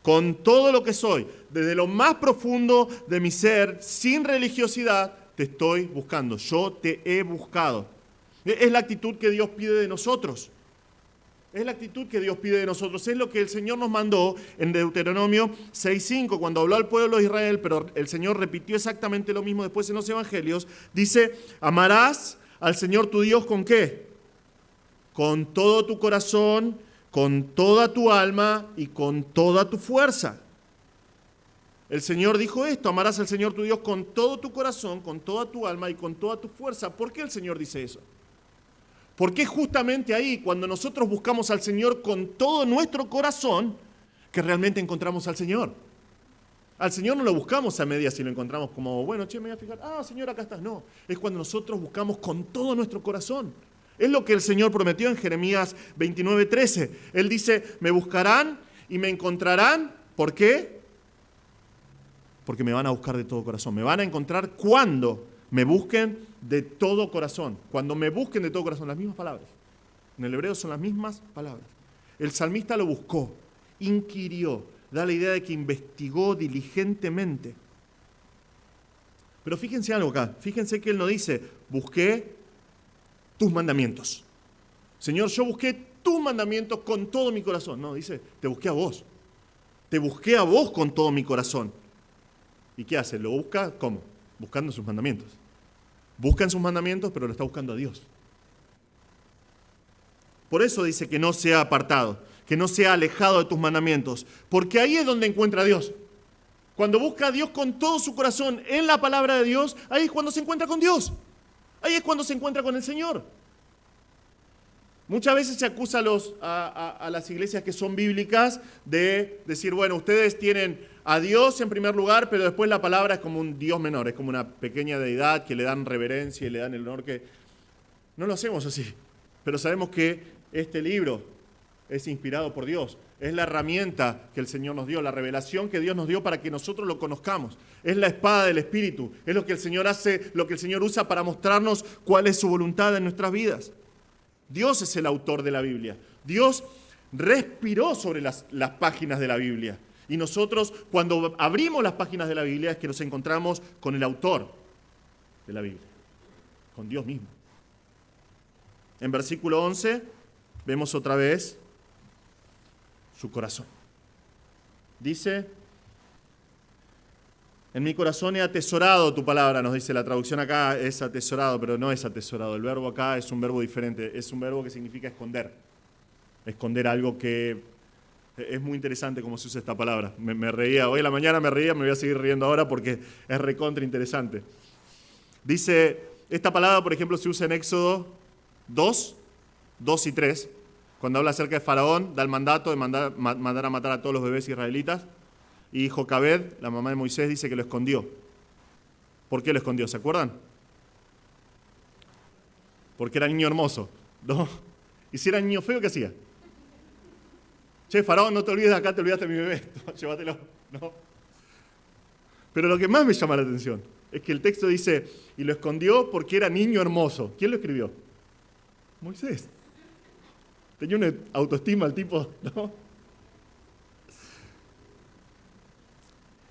con todo lo que soy, desde lo más profundo de mi ser, sin religiosidad, te estoy buscando. Yo te he buscado. Es la actitud que Dios pide de nosotros. Es la actitud que Dios pide de nosotros. Es lo que el Señor nos mandó en Deuteronomio 6:5, cuando habló al pueblo de Israel, pero el Señor repitió exactamente lo mismo después en los Evangelios. Dice, amarás al Señor tu Dios ¿con qué? Con todo tu corazón, con toda tu alma y con toda tu fuerza. El Señor dijo esto, amarás al Señor tu Dios con todo tu corazón, con toda tu alma y con toda tu fuerza. ¿Por qué el Señor dice eso? Porque es justamente ahí, cuando nosotros buscamos al Señor con todo nuestro corazón, que realmente encontramos al Señor. Al Señor no lo buscamos a medias y lo encontramos como, bueno, me voy a fijar, Señor, acá estás. No, es cuando nosotros buscamos con todo nuestro corazón. Es lo que el Señor prometió en Jeremías 29:13. Él dice, me buscarán y me encontrarán. ¿Por qué? Porque me van a buscar de todo corazón. Me van a encontrar cuando Me busquen de todo corazón. Cuando me busquen de todo corazón, las mismas palabras. En el hebreo son las mismas palabras. El salmista lo buscó, inquirió, da la idea de que investigó diligentemente. Pero fíjense algo acá, fíjense que él no dice, busqué tus mandamientos. Señor, yo busqué tus mandamientos con todo mi corazón. No, dice, te busqué a vos. Te busqué a vos con todo mi corazón. ¿Y qué hace? ¿Lo busca? ¿Cómo? Buscando sus mandamientos. Busca en sus mandamientos, pero lo está buscando a Dios. Por eso dice que no sea apartado, que no sea alejado de tus mandamientos, porque ahí es donde encuentra a Dios. Cuando busca a Dios con todo su corazón en la palabra de Dios, ahí es cuando se encuentra con Dios. Ahí es cuando se encuentra con el Señor. Muchas veces se acusa a las iglesias que son bíblicas de decir, bueno, ustedes tienen a Dios en primer lugar, pero después la palabra es como un Dios menor, es como una pequeña deidad que le dan reverencia y le dan el honor que... No lo hacemos así, pero sabemos que este libro es inspirado por Dios. Es la herramienta que el Señor nos dio, la revelación que Dios nos dio para que nosotros lo conozcamos. Es la espada del Espíritu, es lo que el Señor hace, lo que el Señor usa para mostrarnos cuál es su voluntad en nuestras vidas. Dios es el autor de la Biblia. Dios respiró sobre las páginas de la Biblia. Y nosotros, cuando abrimos las páginas de la Biblia, es que nos encontramos con el autor de la Biblia, con Dios mismo. En versículo 11, vemos otra vez su corazón. Dice, en mi corazón he atesorado tu palabra, nos dice la traducción acá, es atesorado, pero no es atesorado. El verbo acá es un verbo diferente, es un verbo que significa esconder. Esconder algo que es muy interesante cómo se usa esta palabra. Me reía, hoy en la mañana me reía, me voy a seguir riendo ahora porque es recontra interesante. Dice, esta palabra, por ejemplo, se usa en Éxodo 2 y 3, cuando habla acerca de Faraón, da el mandato de mandar a matar a todos los bebés israelitas. Y Jocabed, la mamá de Moisés, dice que lo escondió. ¿Por qué lo escondió? ¿Se acuerdan? Porque era niño hermoso, ¿no? Y si era niño feo, ¿qué hacía? Che, Faraón, no te olvides de acá, te olvidaste de mi bebé. Llévatelo, ¿no? Pero lo que más me llama la atención es que el texto dice, y lo escondió porque era niño hermoso. ¿Quién lo escribió? Moisés. Tenía una autoestima el tipo, ¿no?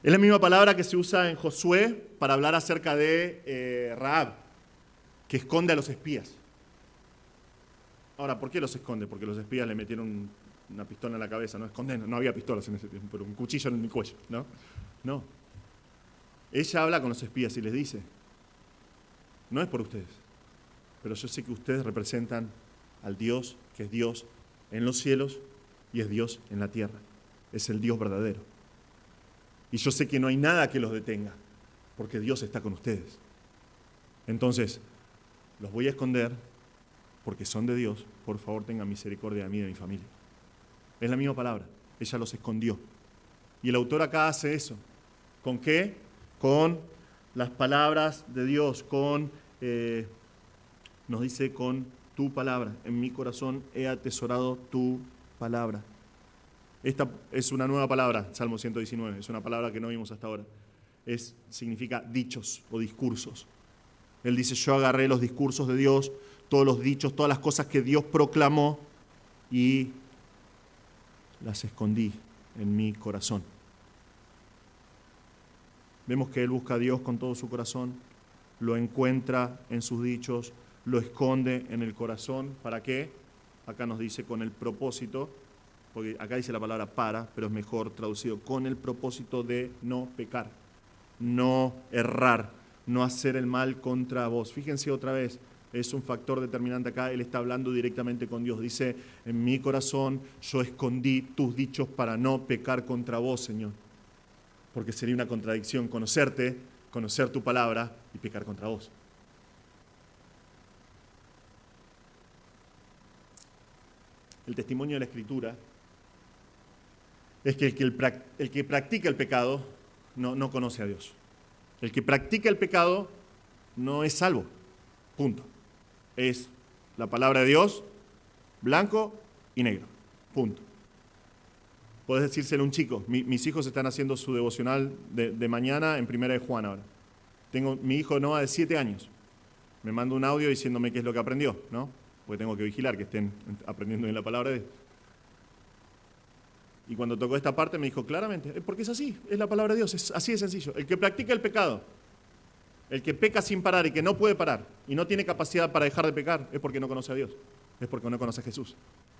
Es la misma palabra que se usa en Josué para hablar acerca de Rahab, que esconde a los espías. Ahora, ¿por qué los esconde? Porque los espías le metieron una pistola en la cabeza, no esconden, no había pistolas en ese tiempo, pero un cuchillo en el cuello, ¿no? No. Ella habla con los espías y les dice, no es por ustedes, pero yo sé que ustedes representan al Dios que es Dios en los cielos y es Dios en la tierra. Es el Dios verdadero. Y yo sé que no hay nada que los detenga, porque Dios está con ustedes. Entonces, los voy a esconder, porque son de Dios. Por favor, tengan misericordia de mí y de mi familia. Es la misma palabra. Ella los escondió. Y el autor acá hace eso. ¿Con qué? Con las palabras de Dios, nos dice con tu palabra. En mi corazón he atesorado tu palabra. Esta es una nueva palabra, Salmo 119, es una palabra que no vimos hasta ahora. Significa dichos o discursos. Él dice, yo agarré los discursos de Dios, todos los dichos, todas las cosas que Dios proclamó y las escondí en mi corazón. Vemos que él busca a Dios con todo su corazón, lo encuentra en sus dichos, lo esconde en el corazón. ¿Para qué? Acá nos dice con el propósito, porque acá dice la palabra para, pero es mejor traducido, con el propósito de no pecar, no errar, no hacer el mal contra vos. Fíjense otra vez, es un factor determinante acá, él está hablando directamente con Dios. Dice, en mi corazón yo escondí tus dichos para no pecar contra vos, Señor. Porque sería una contradicción conocerte, conocer tu palabra y pecar contra vos. El testimonio de la Escritura es que el que practica el pecado no conoce a Dios. El que practica el pecado no es salvo. Punto. Es la palabra de Dios, blanco y negro. Punto. Podés decírselo a un chico. Mis hijos están haciendo su devocional de mañana en 1 de Juan ahora. Tengo mi hijo Noah de 7 años. Me manda un audio diciéndome qué es lo que aprendió, ¿no? Porque tengo que vigilar que estén aprendiendo bien la palabra de Dios. Y cuando tocó esta parte me dijo claramente, porque es así, es la palabra de Dios, es así de sencillo. El que practica el pecado, el que peca sin parar y que no puede parar y no tiene capacidad para dejar de pecar, es porque no conoce a Dios, es porque no conoce a Jesús,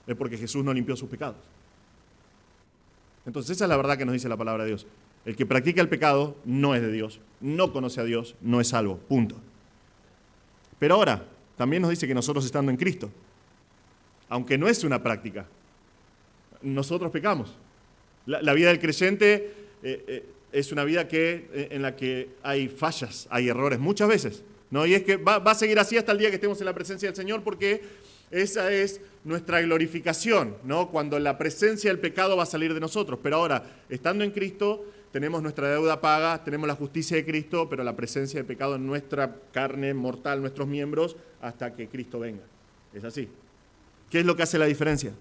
es porque Jesús no limpió sus pecados. Entonces esa es la verdad que nos dice la palabra de Dios. El que practica el pecado no es de Dios, no conoce a Dios, no es salvo, punto. Pero ahora, también nos dice que nosotros estando en Cristo, aunque no es una práctica, nosotros pecamos. La vida del creyente es una vida en la que hay fallas, hay errores, muchas veces, ¿no? Y es que va a seguir así hasta el día que estemos en la presencia del Señor, porque esa es nuestra glorificación, ¿no? Cuando la presencia del pecado va a salir de nosotros. Pero ahora, estando en Cristo, tenemos nuestra deuda paga, tenemos la justicia de Cristo, pero la presencia del pecado en nuestra carne mortal, nuestros miembros, hasta que Cristo venga. Es así. ¿Qué es lo que hace la diferencia?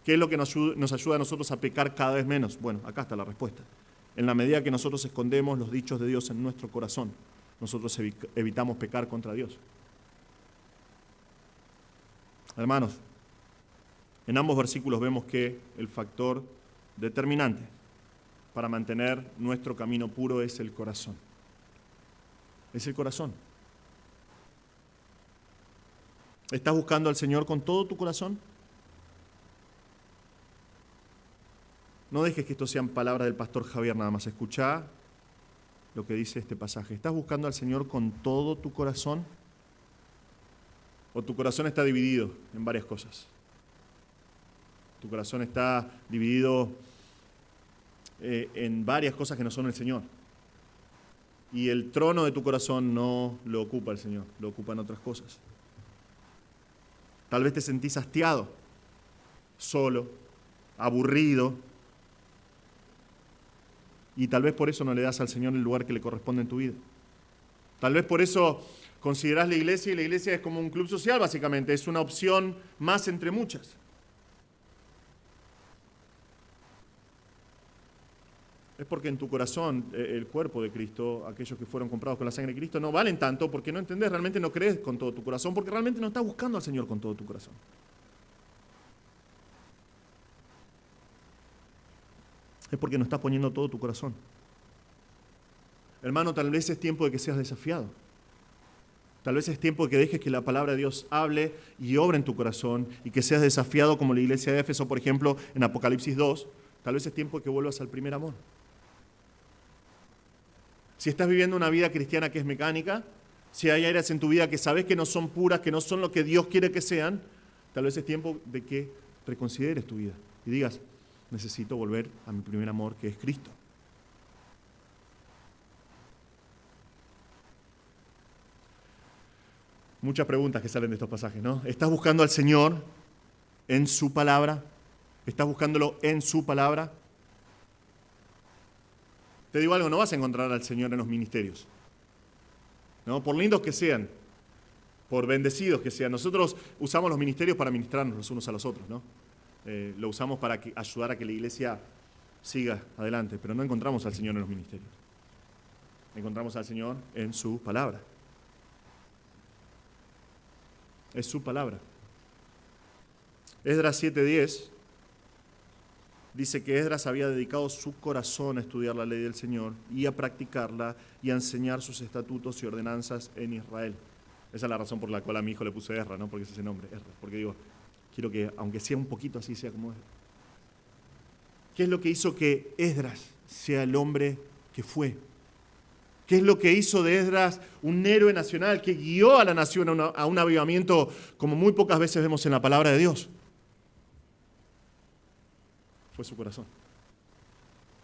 ¿Qué es lo que nos ayuda a nosotros a pecar cada vez menos? Bueno, acá está la respuesta. En la medida que nosotros escondemos los dichos de Dios en nuestro corazón, nosotros evitamos pecar contra Dios. Hermanos, en ambos versículos vemos que el factor determinante para mantener nuestro camino puro es el corazón. Es el corazón. ¿Estás buscando al Señor con todo tu corazón? No dejes que esto sean palabras del pastor Javier nada más. Escuchá lo que dice este pasaje. ¿Estás buscando al Señor con todo tu corazón? ¿O tu corazón está dividido en varias cosas? Tu corazón está dividido en varias cosas que no son el Señor. Y el trono de tu corazón no lo ocupa el Señor, lo ocupan otras cosas. Tal vez te sentís hastiado, solo, aburrido, y tal vez por eso no le das al Señor el lugar que le corresponde en tu vida. Tal vez por eso considerás la iglesia y la iglesia es como un club social, básicamente. Es una opción más entre muchas. Es porque en tu corazón el cuerpo de Cristo, aquellos que fueron comprados con la sangre de Cristo, no valen tanto porque no entendés, realmente no crees con todo tu corazón, porque realmente no estás buscando al Señor con todo tu corazón. Es porque no estás poniendo todo tu corazón. Hermano, tal vez es tiempo de que seas desafiado. Tal vez es tiempo de que dejes que la palabra de Dios hable y obre en tu corazón y que seas desafiado como la iglesia de Éfeso, por ejemplo, en Apocalipsis 2. Tal vez es tiempo de que vuelvas al primer amor. Si estás viviendo una vida cristiana que es mecánica, si hay áreas en tu vida que sabes que no son puras, que no son lo que Dios quiere que sean, tal vez es tiempo de que reconsideres tu vida y digas, necesito volver a mi primer amor, que es Cristo. Muchas preguntas que salen de estos pasajes, ¿no? ¿Estás buscando al Señor en su palabra? ¿Estás buscándolo en su palabra? Te digo algo, no vas a encontrar al Señor en los ministerios, ¿no? Por lindos que sean, por bendecidos que sean. Nosotros usamos los ministerios para ministrarnos los unos a los otros, ¿no? Lo usamos para ayudar a que la iglesia siga adelante, pero no encontramos al Señor en los ministerios. Encontramos al Señor en su palabra. Es su palabra. Esdras 7:10 dice que Esdras había dedicado su corazón a estudiar la ley del Señor y a practicarla y a enseñar sus estatutos y ordenanzas en Israel. Esa es la razón por la cual a mi hijo le puse Esdras, ¿no? Porque es ese nombre, Esdras. Porque digo, quiero que, aunque sea un poquito así, sea como Esdras. ¿Qué es lo que hizo que Esdras sea el hombre que fue? ¿Qué es lo que hizo de Esdras un héroe nacional que guió a la nación a un avivamiento como muy pocas veces vemos en la palabra de Dios? Fue su corazón.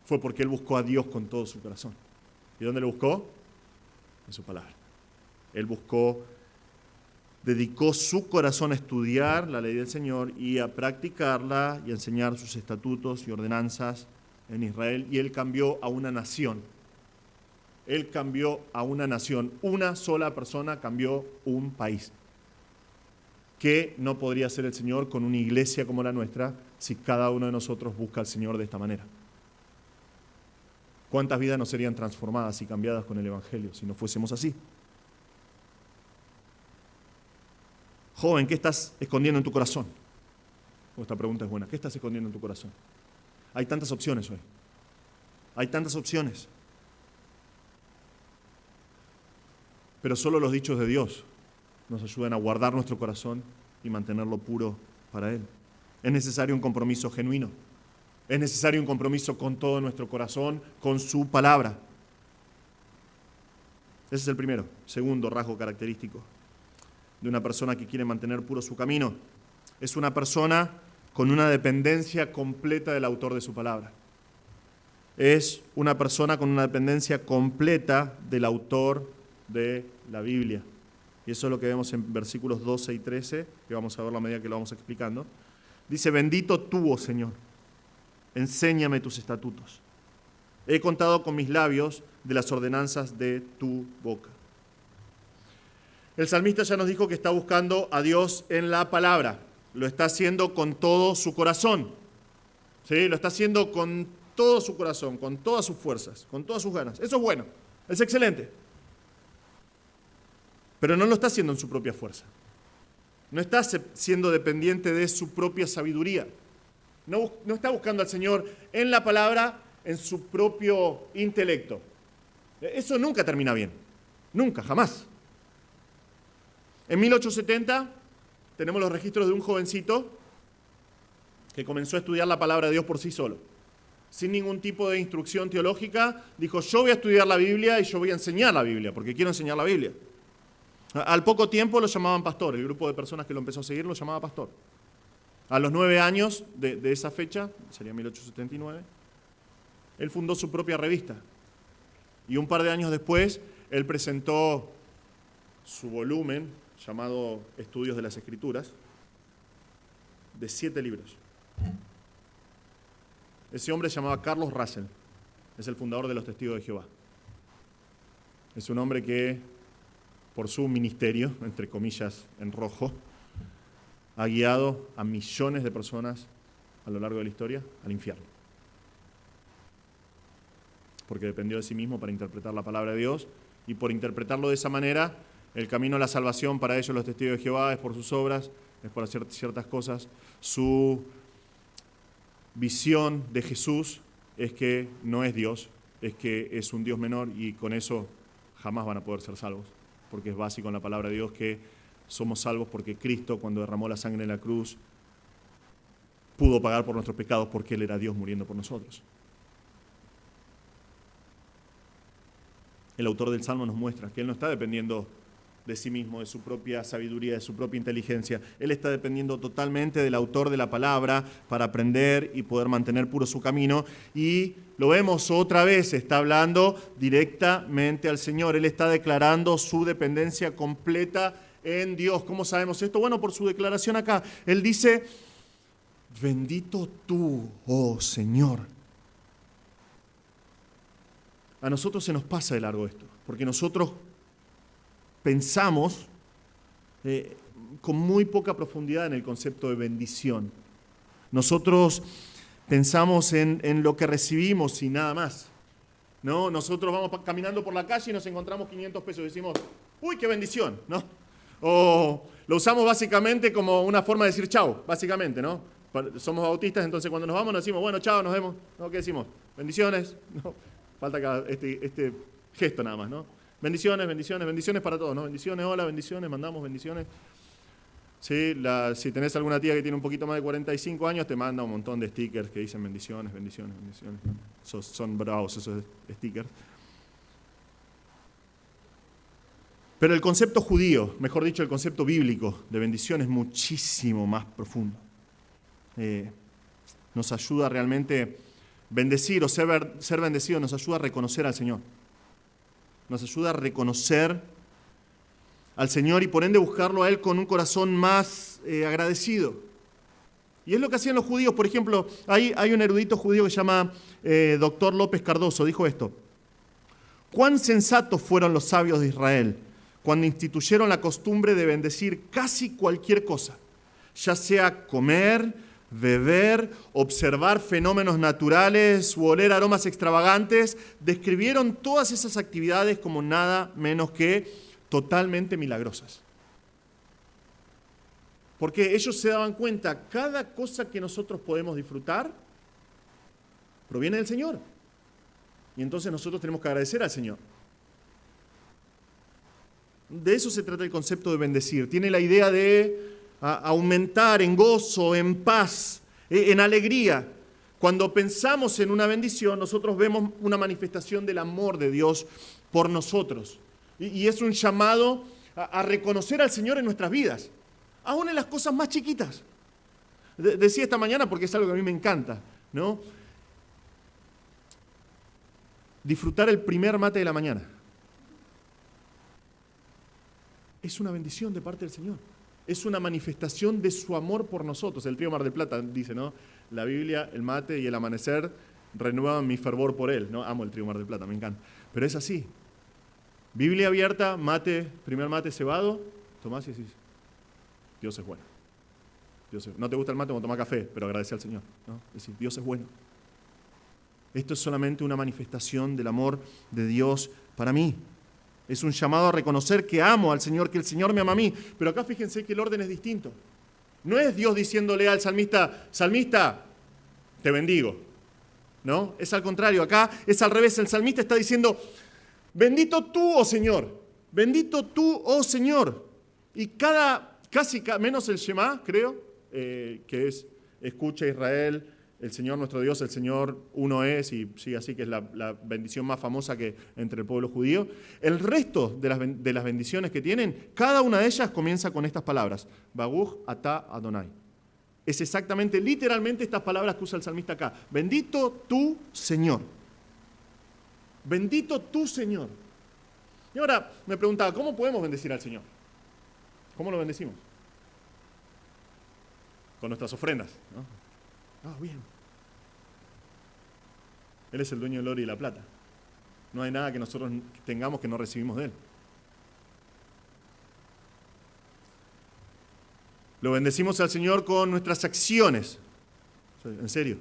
Fue porque él buscó a Dios con todo su corazón. ¿Y dónde lo buscó? En su palabra. Él dedicó su corazón a estudiar la ley del Señor y a practicarla y a enseñar sus estatutos y ordenanzas en Israel. Y él cambió a una nación. Él cambió a una nación. Una sola persona cambió un país. ¿Qué no podría hacer el Señor con una iglesia como la nuestra si cada uno de nosotros busca al Señor de esta manera? ¿Cuántas vidas no serían transformadas y cambiadas con el Evangelio si no fuésemos así? Joven, ¿qué estás escondiendo en tu corazón? Esta pregunta es buena. ¿Qué estás escondiendo en tu corazón? Hay tantas opciones hoy. Hay tantas opciones. Pero solo los dichos de Dios nos ayudan a guardar nuestro corazón y mantenerlo puro para Él. Es necesario un compromiso genuino. Es necesario un compromiso con todo nuestro corazón, con su palabra. Ese es el primero. Segundo rasgo característico de una persona que quiere mantener puro su camino. Es una persona con una dependencia completa del autor de su palabra. Es una persona con una dependencia completa del autor de la Biblia. Y eso es lo que vemos en versículos 12 y 13, que vamos a ver a medida que lo vamos explicando. Dice, bendito tú, oh Señor, enséñame tus estatutos. He contado con mis labios de las ordenanzas de tu boca. El salmista ya nos dijo que está buscando a Dios en la palabra. Lo está haciendo con todo su corazón. ¿Sí? Lo está haciendo con todo su corazón, con todas sus fuerzas, con todas sus ganas. Eso es bueno, es excelente. Pero no lo está haciendo en su propia fuerza. No está siendo dependiente de su propia sabiduría. No está buscando al Señor en la palabra, en su propio intelecto. Eso nunca termina bien. Nunca, jamás. En 1870 tenemos los registros de un jovencito que comenzó a estudiar la palabra de Dios por sí solo. Sin ningún tipo de instrucción teológica, dijo, yo voy a estudiar la Biblia y yo voy a enseñar la Biblia, porque quiero enseñar la Biblia. Al poco tiempo lo llamaban pastor, el grupo de personas que lo empezó a seguir lo llamaba pastor. A los 9 años de esa fecha, sería 1879, él fundó su propia revista. Y un par de años después, él presentó su volumen, llamado Estudios de las Escrituras, de 7 libros. Ese hombre se llamaba Carlos Russell, es el fundador de los Testigos de Jehová. Es un hombre que, por su ministerio, entre comillas en rojo, ha guiado a millones de personas a lo largo de la historia al infierno. Porque dependió de sí mismo para interpretar la palabra de Dios, y por interpretarlo de esa manera, el camino a la salvación para ellos, los testigos de Jehová, es por sus obras, es por hacer ciertas cosas. Su visión de Jesús es que no es Dios, es que es un Dios menor, y con eso jamás van a poder ser salvos, porque es básico en la palabra de Dios que somos salvos porque Cristo, cuando derramó la sangre en la cruz, pudo pagar por nuestros pecados porque Él era Dios muriendo por nosotros. El autor del Salmo nos muestra que Él no está dependiendo de sí mismo, de su propia sabiduría, de su propia inteligencia. Él está dependiendo totalmente del autor de la palabra para aprender y poder mantener puro su camino. Y lo vemos otra vez, está hablando directamente al Señor. Él está declarando su dependencia completa en Dios. ¿Cómo sabemos esto? Bueno, por su declaración acá. Él dice, bendito tú, oh Señor. A nosotros se nos pasa de largo esto, porque nosotros pensamos con muy poca profundidad en el concepto de bendición. Nosotros pensamos en lo que recibimos y nada más, ¿no? Nosotros vamos caminando por la calle y nos encontramos 500 pesos y decimos, ¡uy, qué bendición!, ¿no? O lo usamos básicamente como una forma de decir chau, básicamente, ¿no? Somos bautistas, entonces cuando nos vamos nos decimos, bueno, chao, nos vemos. ¿No? ¿Qué decimos? Bendiciones. No, falta este gesto nada más, ¿no? Bendiciones, bendiciones, bendiciones para todos, ¿no? Bendiciones, hola, bendiciones, mandamos bendiciones. Sí, si tenés alguna tía que tiene un poquito más de 45 años, te manda un montón de stickers que dicen bendiciones, bendiciones, bendiciones. Son bravos esos stickers. Pero el concepto judío, mejor dicho, el concepto bíblico de bendición es muchísimo más profundo. Nos ayuda realmente bendecir o ser bendecido, nos ayuda a reconocer al Señor. Nos ayuda a reconocer al Señor y por ende buscarlo a Él con un corazón más agradecido. Y es lo que hacían los judíos. Por ejemplo, hay un erudito judío que se llama Dr. López Cardoso, dijo esto: cuán sensatos fueron los sabios de Israel cuando instituyeron la costumbre de bendecir casi cualquier cosa, ya sea comer, beber, observar fenómenos naturales u oler aromas extravagantes, describieron todas esas actividades como nada menos que totalmente milagrosas. Porque ellos se daban cuenta, cada cosa que nosotros podemos disfrutar proviene del Señor. Y entonces nosotros tenemos que agradecer al Señor. De eso se trata el concepto de bendecir. Tiene la idea de aumentar en gozo, en paz, en alegría. Cuando pensamos en una bendición, nosotros vemos una manifestación del amor de Dios por nosotros. Y es un llamado a reconocer al Señor en nuestras vidas, aún en las cosas más chiquitas. Decía esta mañana, porque es algo que a mí me encanta, ¿no? Disfrutar el primer mate de la mañana. Es una bendición de parte del Señor. Es una manifestación de su amor por nosotros. El trío Mar del Plata dice, ¿no? La Biblia, el mate y el amanecer renuevan mi fervor por él, ¿no? Amo el trío Mar del Plata, me encanta. Pero es así. Biblia abierta, mate, primer mate cebado, tomás y decís, Dios es bueno. No te gusta el mate, vamos a tomar café, pero agradece al Señor, ¿no? Decís, Dios es bueno. Esto es solamente una manifestación del amor de Dios para mí. Es un llamado a reconocer que amo al Señor, que el Señor me ama a mí. Pero acá fíjense que el orden es distinto. No es Dios diciéndole al salmista, salmista, te bendigo. ¿No? Es al contrario, acá es al revés. El salmista está diciendo, bendito tú, oh Señor. Bendito tú, oh Señor. Y casi menos el Shema, creo, que es, escucha Israel, el Señor nuestro Dios, el Señor uno es, y sigue así, que es la bendición más famosa que entre el pueblo judío. El resto de las bendiciones que tienen, cada una de ellas comienza con estas palabras. Baruch atah Adonai. Es exactamente, literalmente, estas palabras que usa el salmista acá. Bendito tu Señor. Bendito tu Señor. Y ahora me preguntaba, ¿cómo podemos bendecir al Señor? ¿Cómo lo bendecimos? Con nuestras ofrendas, ¿no? Bien. Él es el dueño del oro y la plata. No hay nada que nosotros tengamos que no recibimos de Él. Lo bendecimos al Señor con nuestras acciones. En serio.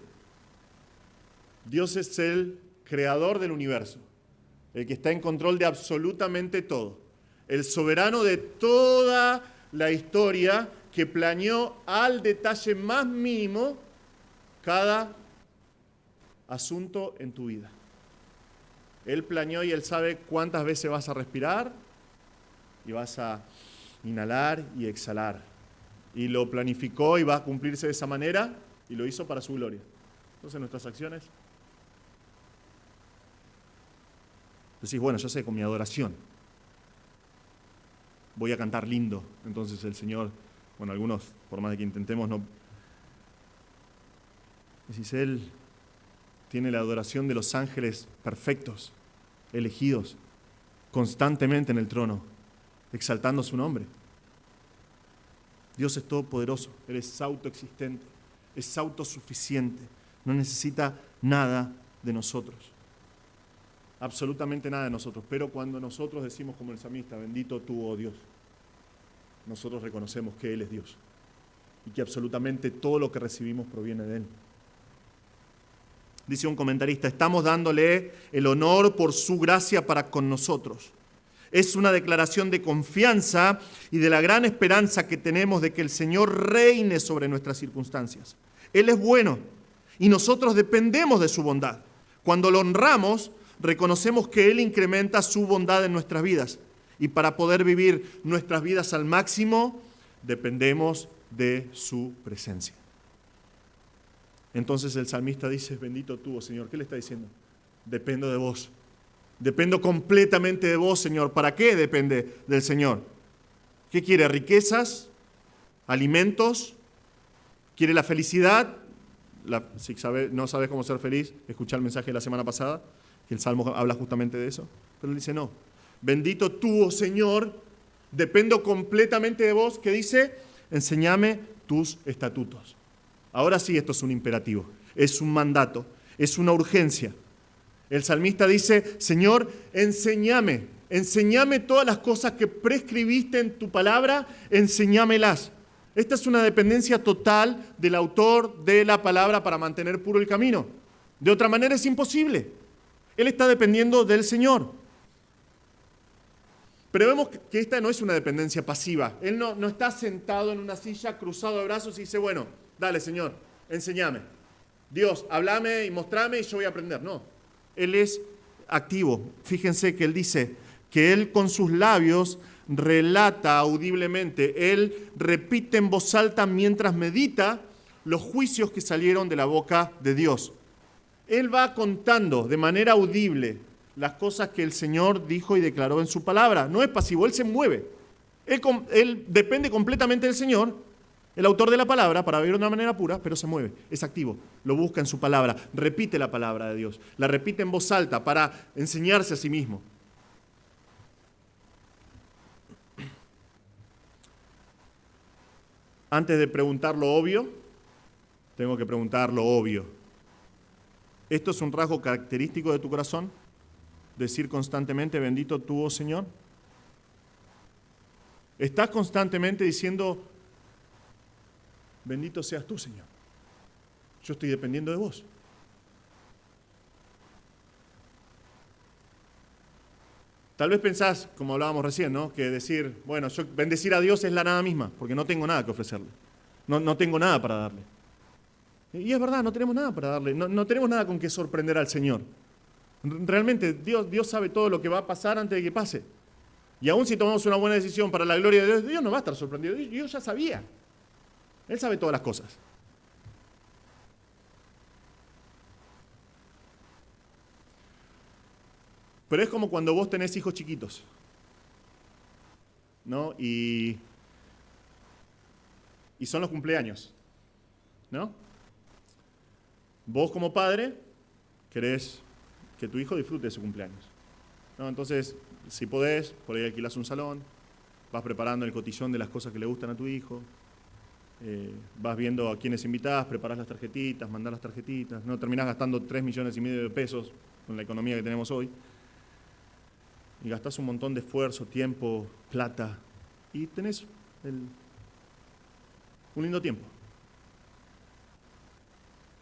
Dios es el creador del universo, el que está en control de absolutamente todo, el soberano de toda la historia, que planeó al detalle más mínimo cada asunto en tu vida. Él planeó y Él sabe cuántas veces vas a respirar y vas a inhalar y exhalar. Y lo planificó y va a cumplirse de esa manera y lo hizo para su gloria. Entonces nuestras acciones. Decís, bueno, yo sé, con mi adoración voy a cantar lindo. Entonces el Señor, bueno, algunos, por más de que intentemos, no. Decís, Él tiene la adoración de los ángeles perfectos, elegidos, constantemente en el trono, exaltando su nombre. Dios es todopoderoso, Él es autoexistente, es autosuficiente, no necesita nada de nosotros, absolutamente nada de nosotros. Pero cuando nosotros decimos como el salmista, bendito tú, oh Dios, nosotros reconocemos que Él es Dios y que absolutamente todo lo que recibimos proviene de Él. Dice un comentarista, estamos dándole el honor por su gracia para con nosotros. Es una declaración de confianza y de la gran esperanza que tenemos de que el Señor reine sobre nuestras circunstancias. Él es bueno y nosotros dependemos de su bondad. Cuando lo honramos, reconocemos que Él incrementa su bondad en nuestras vidas. Y para poder vivir nuestras vidas al máximo, dependemos de su presencia. Entonces el salmista dice, bendito tú, oh Señor. ¿Qué le está diciendo? Dependo de vos. Dependo completamente de vos, Señor. ¿Para qué depende del Señor? ¿Qué quiere? ¿Riquezas? ¿Alimentos? ¿Quiere la felicidad? Si no sabes cómo ser feliz, escucha el mensaje de la semana pasada, que el Salmo habla justamente de eso. Pero él dice, no. Bendito tú, oh Señor. Dependo completamente de vos. ¿Qué dice? Enséñame tus estatutos. Ahora sí, esto es un imperativo, es un mandato, es una urgencia. El salmista dice, Señor, enséñame todas las cosas que prescribiste en tu palabra, enséñamelas. Esta es una dependencia total del autor de la palabra para mantener puro el camino. De otra manera es imposible. Él está dependiendo del Señor. Pero vemos que esta no es una dependencia pasiva. Él no está sentado en una silla, cruzado de brazos y dice, bueno, dale Señor, enséñame. Dios, háblame y mostrame y yo voy a aprender. No, Él es activo. Fíjense que Él dice que Él con sus labios relata audiblemente. Él repite en voz alta mientras medita los juicios que salieron de la boca de Dios. Él va contando de manera audible las cosas que el Señor dijo y declaró en su palabra. No es pasivo, Él se mueve. Él depende completamente del Señor, el autor de la palabra, para vivir de una manera pura, pero se mueve, es activo, lo busca en su palabra, repite la palabra de Dios, la repite en voz alta para enseñarse a sí mismo. Antes de preguntar lo obvio, tengo que preguntar lo obvio. ¿Esto es un rasgo característico de tu corazón? Decir constantemente, bendito tú, oh Señor. ¿Estás constantemente diciendo, bendito seas tú, Señor? Yo estoy dependiendo de vos. Tal vez pensás, como hablábamos recién, ¿no? Que decir, bueno, bendecir a Dios es la nada misma, porque no tengo nada que ofrecerle. No tengo nada para darle. Y es verdad, no tenemos nada para darle. No tenemos nada con que sorprender al Señor. Realmente Dios sabe todo lo que va a pasar antes de que pase. Y aún si tomamos una buena decisión para la gloria de Dios, Dios no va a estar sorprendido. Dios ya sabía. Él sabe todas las cosas. Pero es como cuando vos tenés hijos chiquitos, ¿no? Y son los cumpleaños, ¿no? Vos como padre querés que tu hijo disfrute de su cumpleaños, ¿no? Entonces, si podés, por ahí alquilás un salón, vas preparando el cotillón de las cosas que le gustan a tu hijo, vas viendo a quiénes invitás, preparás las tarjetitas, mandás las tarjetitas, ¿no? Terminás gastando 3,5 millones de pesos con la economía que tenemos hoy, y gastás un montón de esfuerzo, tiempo, plata, y tenés un lindo tiempo.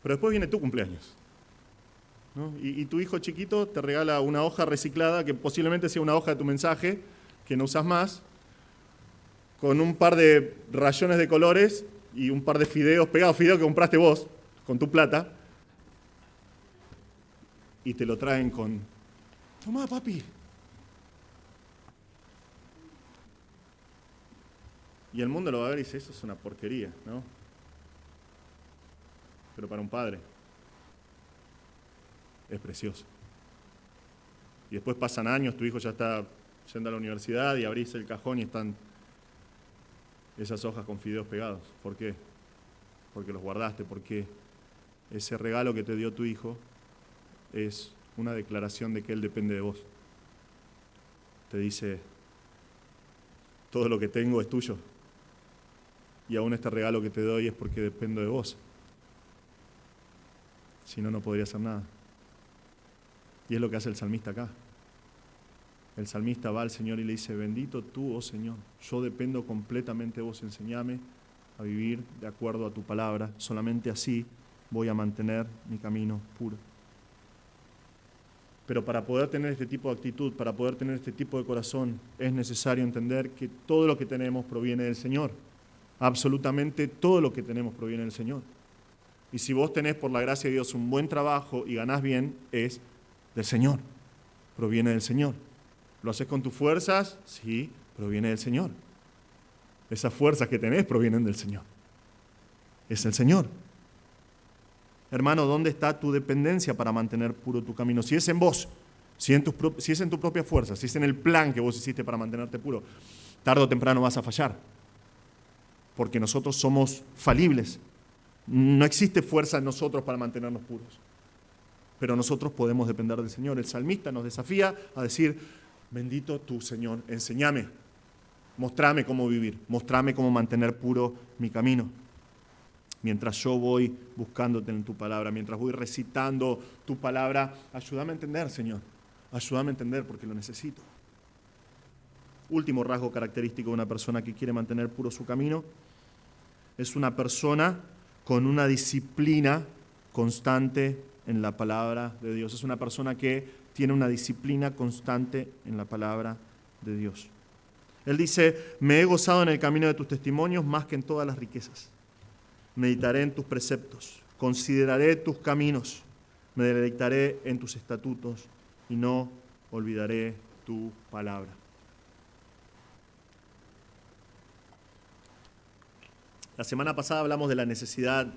Pero después viene tu cumpleaños, ¿no? Y tu hijo chiquito te regala una hoja reciclada, que posiblemente sea una hoja de tu mensaje, que no usas más, con un par de rayones de colores y un par de fideos pegados, fideos que compraste vos, con tu plata, y te lo traen con, tomá papi. Y el mundo lo va a ver y dice, eso es una porquería, ¿no? Pero para un padre es precioso. Y después pasan años, tu hijo ya está yendo a la universidad y abrís el cajón y están esas hojas con fideos pegados. ¿Por qué? Porque los guardaste, porque ese regalo que te dio tu hijo es una declaración de que él depende de vos. Te dice, todo lo que tengo es tuyo. Y aún este regalo que te doy es porque dependo de vos. Si no, no podría hacer nada. Y es lo que hace el salmista acá. El salmista va al Señor y le dice, bendito tú, oh Señor, yo dependo completamente de vos, enséñame a vivir de acuerdo a tu palabra, solamente así voy a mantener mi camino puro. Pero para poder tener este tipo de actitud, para poder tener este tipo de corazón, es necesario entender que todo lo que tenemos proviene del Señor. Absolutamente todo lo que tenemos proviene del Señor. Y si vos tenés por la gracia de Dios un buen trabajo y ganás bien, es del Señor, proviene del Señor. ¿Lo haces con tus fuerzas? Sí, proviene del Señor. Esas fuerzas que tenés provienen del Señor. Es el Señor. Hermano, ¿dónde está tu dependencia para mantener puro tu camino? Si es en vos, si es en tu propia fuerza, si es en el plan que vos hiciste para mantenerte puro, tarde o temprano vas a fallar. Porque nosotros somos falibles. No existe fuerza en nosotros para mantenernos puros. Pero nosotros podemos depender del Señor. El salmista nos desafía a decir, bendito tú, Señor, enséñame, mostrame cómo vivir, mostrame cómo mantener puro mi camino. Mientras yo voy buscándote en tu palabra, mientras voy recitando tu palabra, ayúdame a entender, Señor. Ayúdame a entender porque lo necesito. Último rasgo característico de una persona que quiere mantener puro su camino es una persona con una disciplina constante en la palabra de Dios. Es una persona que tiene una disciplina constante en la palabra de Dios. Él dice, me he gozado en el camino de tus testimonios más que en todas las riquezas. Meditaré en tus preceptos, consideraré tus caminos, me deleitaré en tus estatutos y no olvidaré tu palabra. La semana pasada hablamos de la necesidad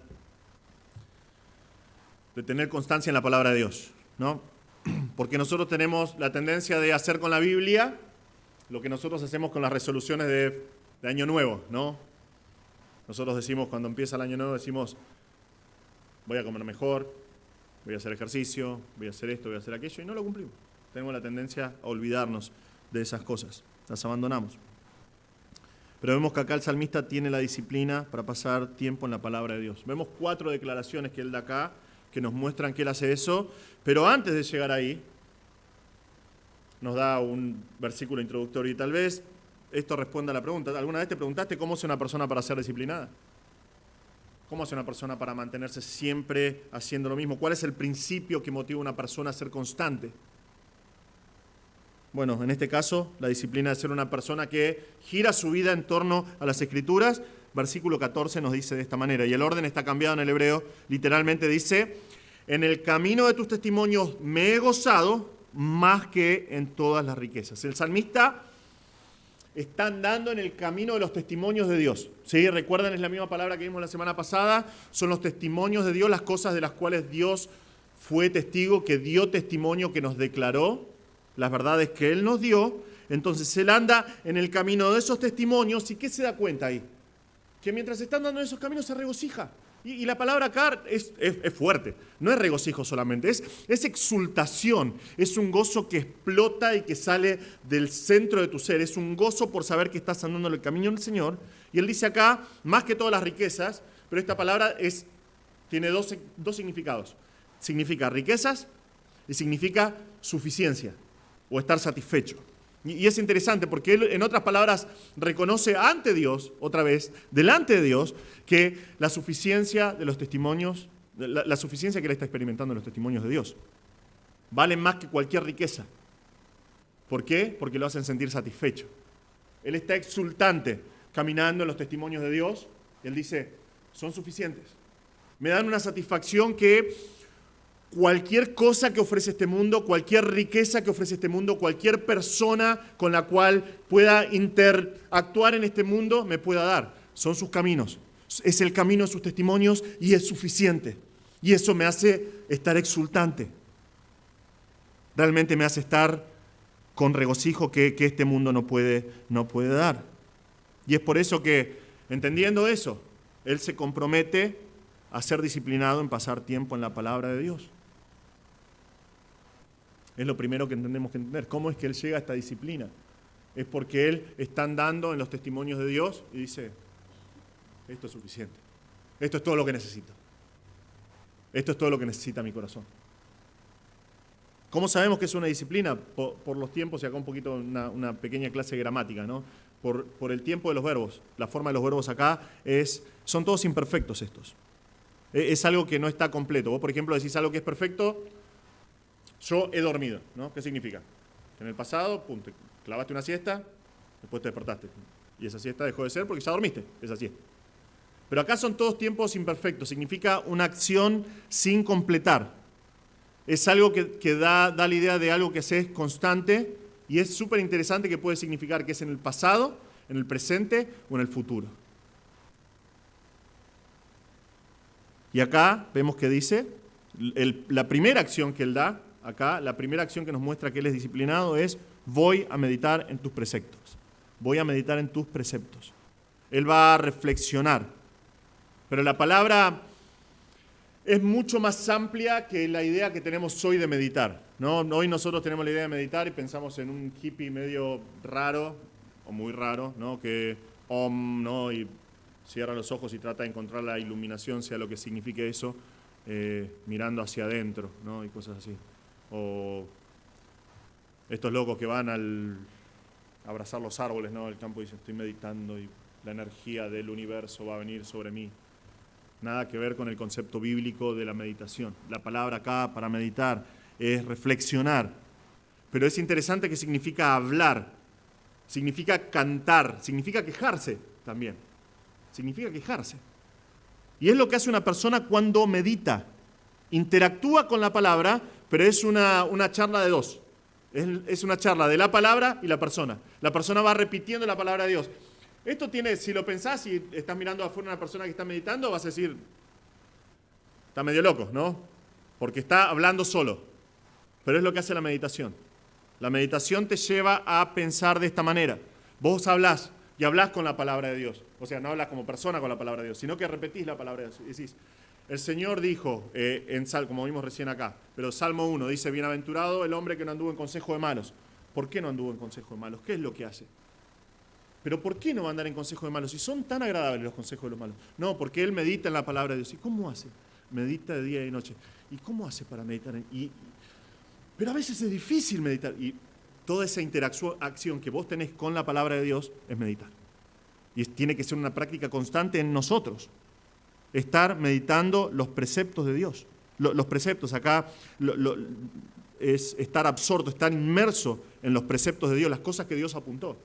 de tener constancia en la palabra de Dios, ¿no? Porque nosotros tenemos la tendencia de hacer con la Biblia lo que nosotros hacemos con las resoluciones de Año Nuevo, ¿no? Nosotros decimos, cuando empieza el Año Nuevo, decimos, voy a comer mejor, voy a hacer ejercicio, voy a hacer esto, voy a hacer aquello, y no lo cumplimos. Tenemos la tendencia a olvidarnos de esas cosas, las abandonamos. Pero vemos que acá el salmista tiene la disciplina para pasar tiempo en la palabra de Dios. Vemos 4 declaraciones que él da acá, que nos muestran que él hace eso, pero antes de llegar ahí, nos da un versículo introductorio y tal vez esto responda a la pregunta. ¿Alguna vez te preguntaste cómo hace una persona para ser disciplinada? ¿Cómo hace una persona para mantenerse siempre haciendo lo mismo? ¿Cuál es el principio que motiva a una persona a ser constante? Bueno, en este caso, la disciplina de ser una persona que gira su vida en torno a las Escrituras. Versículo 14 nos dice de esta manera, y el orden está cambiado en el hebreo, literalmente dice, en el camino de tus testimonios me he gozado más que en todas las riquezas. El salmista está andando en el camino de los testimonios de Dios. ¿Sí? Recuerdan, es la misma palabra que vimos la semana pasada, son los testimonios de Dios, las cosas de las cuales Dios fue testigo, que dio testimonio, que nos declaró, las verdades que Él nos dio. Entonces Él anda en el camino de esos testimonios, ¿y qué se da cuenta ahí? Que mientras está andando en esos caminos se regocija. Y la palabra acá es fuerte, no es regocijo solamente, es exultación, es un gozo que explota y que sale del centro de tu ser, es un gozo por saber que estás andando en el camino del Señor. Y Él dice acá, más que todas las riquezas, pero esta palabra tiene dos significados. Significa riquezas y significa suficiencia o estar satisfecho. Y es interesante porque él, en otras palabras, reconoce ante Dios, otra vez, delante de Dios, que la suficiencia de los testimonios, la suficiencia que él está experimentando en los testimonios de Dios, valen más que cualquier riqueza. ¿Por qué? Porque lo hacen sentir satisfecho. Él está exultante caminando en los testimonios de Dios. Y él dice, son suficientes. Me dan una satisfacción que cualquier cosa que ofrece este mundo, cualquier riqueza que ofrece este mundo, cualquier persona con la cual pueda interactuar en este mundo me pueda dar. Son sus caminos. Es el camino de sus testimonios y es suficiente. Y eso me hace estar exultante. Realmente me hace estar con regocijo que este mundo no puede dar. Y es por eso que, entendiendo eso, él se compromete a ser disciplinado en pasar tiempo en la palabra de Dios. Es lo primero que tenemos que entender. ¿Cómo es que él llega a esta disciplina? Es porque él está andando en los testimonios de Dios y dice, esto es suficiente. Esto es todo lo que necesito. Esto es todo lo que necesita mi corazón. ¿Cómo sabemos que es una disciplina? Por los tiempos, y acá un poquito una pequeña clase de gramática, ¿no? Por el tiempo de los verbos. La forma de los verbos acá son todos imperfectos estos. Es algo que no está completo. Vos, por ejemplo, decís algo que es perfecto, yo he dormido, ¿no? ¿Qué significa? Que en el pasado, pum, te clavaste una siesta, después te despertaste. Y esa siesta dejó de ser porque ya dormiste, esa siesta. Pero acá son todos tiempos imperfectos, significa una acción sin completar. Es algo que da la idea de algo que es constante y es súper interesante, que puede significar que es en el pasado, en el presente o en el futuro. Y acá vemos que dice, la primera acción que él da, acá, la primera acción que nos muestra que él es disciplinado es, voy a meditar en tus preceptos. Voy a meditar en tus preceptos. Él va a reflexionar. Pero la palabra es mucho más amplia que la idea que tenemos hoy de meditar, ¿no? Hoy nosotros tenemos la idea de meditar y pensamos en un hippie medio raro, o muy raro, ¿no? Que ¿no? Y cierra los ojos y trata de encontrar la iluminación, sea lo que signifique eso, mirando hacia adentro, ¿no? Y cosas así. O estos locos que van a abrazar los árboles, ¿no? Del campo y dicen, estoy meditando y la energía del universo va a venir sobre mí. Nada que ver con el concepto bíblico de la meditación. La palabra acá para meditar es reflexionar. Pero es interesante que significa hablar, significa cantar, significa quejarse también. Significa quejarse. Y es lo que hace una persona cuando medita. Interactúa con la palabra, pero es una charla de dos. Es una charla de la palabra y la persona. La persona va repitiendo la palabra de Dios. Esto tiene, si lo pensás y estás mirando afuera una persona que está meditando, vas a decir, está medio loco, ¿no? Porque está hablando solo. Pero es lo que hace la meditación. La meditación te lleva a pensar de esta manera. Vos hablás y hablás con la palabra de Dios. O sea, no hablas como persona con la palabra de Dios, sino que repetís la palabra de Dios. Y decís, el Señor dijo, como vimos recién acá, pero Salmo 1 dice, bienaventurado el hombre que no anduvo en consejo de malos. ¿Por qué no anduvo en consejo de malos? ¿Qué es lo que hace? Pero ¿por qué no va a andar en consejo de malos? Si son tan agradables los consejos de los malos. No, porque él medita en la palabra de Dios. ¿Y cómo hace? Medita de día y de noche. ¿Y cómo hace para meditar? Pero a veces es difícil meditar. Y toda esa interacción que vos tenés con la palabra de Dios es meditar. Y tiene que ser una práctica constante en nosotros. Estar meditando los preceptos de Dios. Los preceptos acá es estar absorto, estar inmerso en los preceptos de Dios, las cosas que Dios apuntó.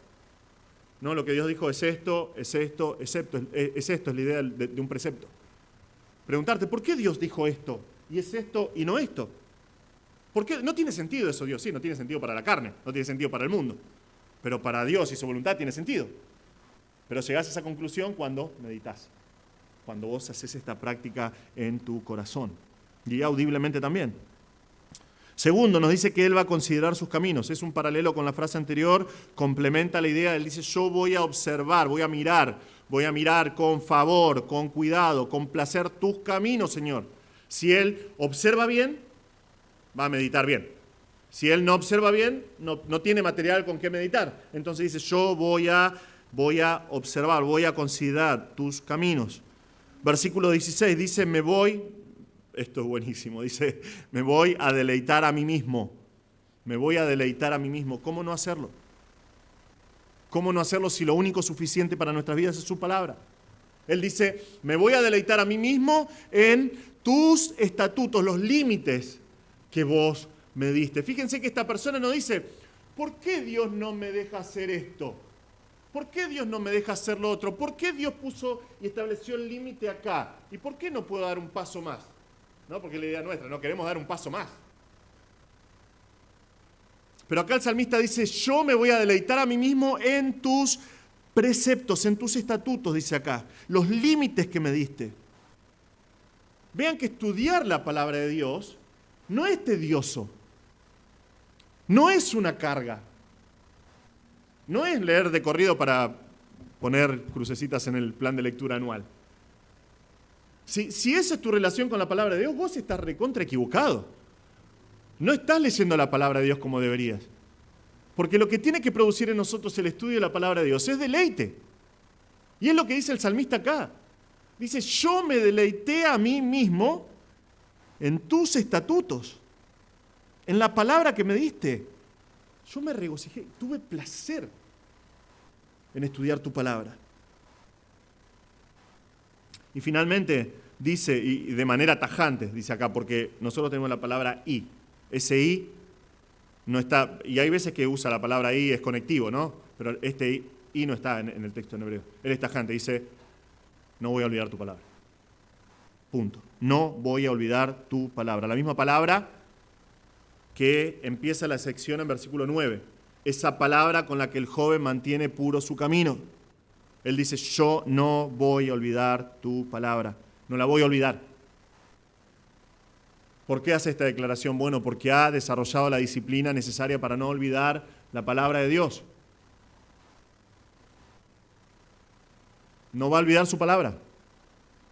No, lo que Dios dijo es esto, es esto, es la idea de un precepto. Preguntarte, ¿por qué Dios dijo esto? Y es esto y no esto. ¿Por qué? No tiene sentido eso, Dios. Sí, no tiene sentido para la carne, no tiene sentido para el mundo. Pero para Dios y su voluntad tiene sentido. Pero llegás a esa conclusión cuando meditas. Cuando vos haces esta práctica en tu corazón. Y audiblemente también. Segundo, nos dice que Él va a considerar sus caminos. Es un paralelo con la frase anterior, complementa la idea. Él dice, yo voy a observar, voy a mirar con favor, con cuidado, con placer tus caminos, Señor. Si Él observa bien, va a meditar bien. Si Él no observa bien, no tiene material con qué meditar. Entonces dice, yo voy a observar, voy a considerar tus caminos. Versículo 16 dice, esto es buenísimo, dice, me voy a deleitar a mí mismo. Me voy a deleitar a mí mismo. ¿Cómo no hacerlo? ¿Cómo no hacerlo si lo único suficiente para nuestras vidas es su palabra? Él dice, me voy a deleitar a mí mismo en tus estatutos, los límites que vos me diste. Fíjense que esta persona no dice, ¿por qué Dios no me deja hacer esto? ¿Por qué Dios no me deja hacer lo otro? ¿Por qué Dios puso y estableció el límite acá? ¿Y por qué no puedo dar un paso más? No, porque es la idea nuestra, no queremos dar un paso más. Pero acá el salmista dice, yo me voy a deleitar a mí mismo en tus preceptos, en tus estatutos, dice acá, los límites que me diste. Vean que estudiar la palabra de Dios no es tedioso, no es una carga, no es leer de corrido para poner crucecitas en el plan de lectura anual. Si esa es tu relación con la palabra de Dios, vos estás recontra equivocado. No estás leyendo la palabra de Dios como deberías. Porque lo que tiene que producir en nosotros el estudio de la palabra de Dios es deleite. Y es lo que dice el salmista acá. Dice, yo me deleité a mí mismo en tus estatutos, en la palabra que me diste. Yo me regocijé, tuve placer en estudiar tu palabra. Y finalmente dice, y de manera tajante, dice acá, porque nosotros tenemos la palabra y. Ese y no está, y hay veces que usa la palabra y, es conectivo, ¿no? Pero este y no está en el texto en hebreo. Él es tajante, dice, no voy a olvidar tu palabra. Punto. No voy a olvidar tu palabra. La misma palabra que empieza la sección en versículo 9. Esa palabra con la que el joven mantiene puro su camino. Él dice, yo no voy a olvidar tu palabra. No la voy a olvidar. ¿Por qué hace esta declaración? Bueno, porque ha desarrollado la disciplina necesaria para no olvidar la palabra de Dios. No va a olvidar su palabra.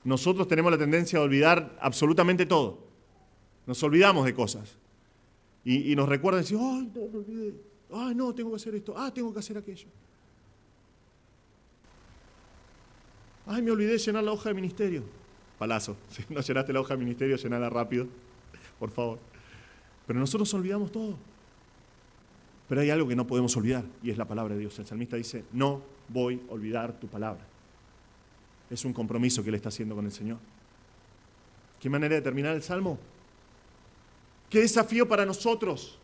Nosotros tenemos la tendencia a olvidar absolutamente todo. Nos olvidamos de cosas. Y nos recuerdan y decir, ¡ay, no, me olvidé! ¡Ay, no, tengo que hacer esto! ¡Ah, tengo que hacer aquello! ¡Ay, me olvidé de llenar la hoja de ministerio! Palazo. Si no llenaste la hoja de ministerio, llenala rápido, por favor. Pero nosotros olvidamos todo. Pero hay algo que no podemos olvidar, y es la palabra de Dios. El salmista dice, no voy a olvidar tu palabra. Es un compromiso que él está haciendo con el Señor. ¿Qué manera de terminar el Salmo? ¡Qué desafío para nosotros!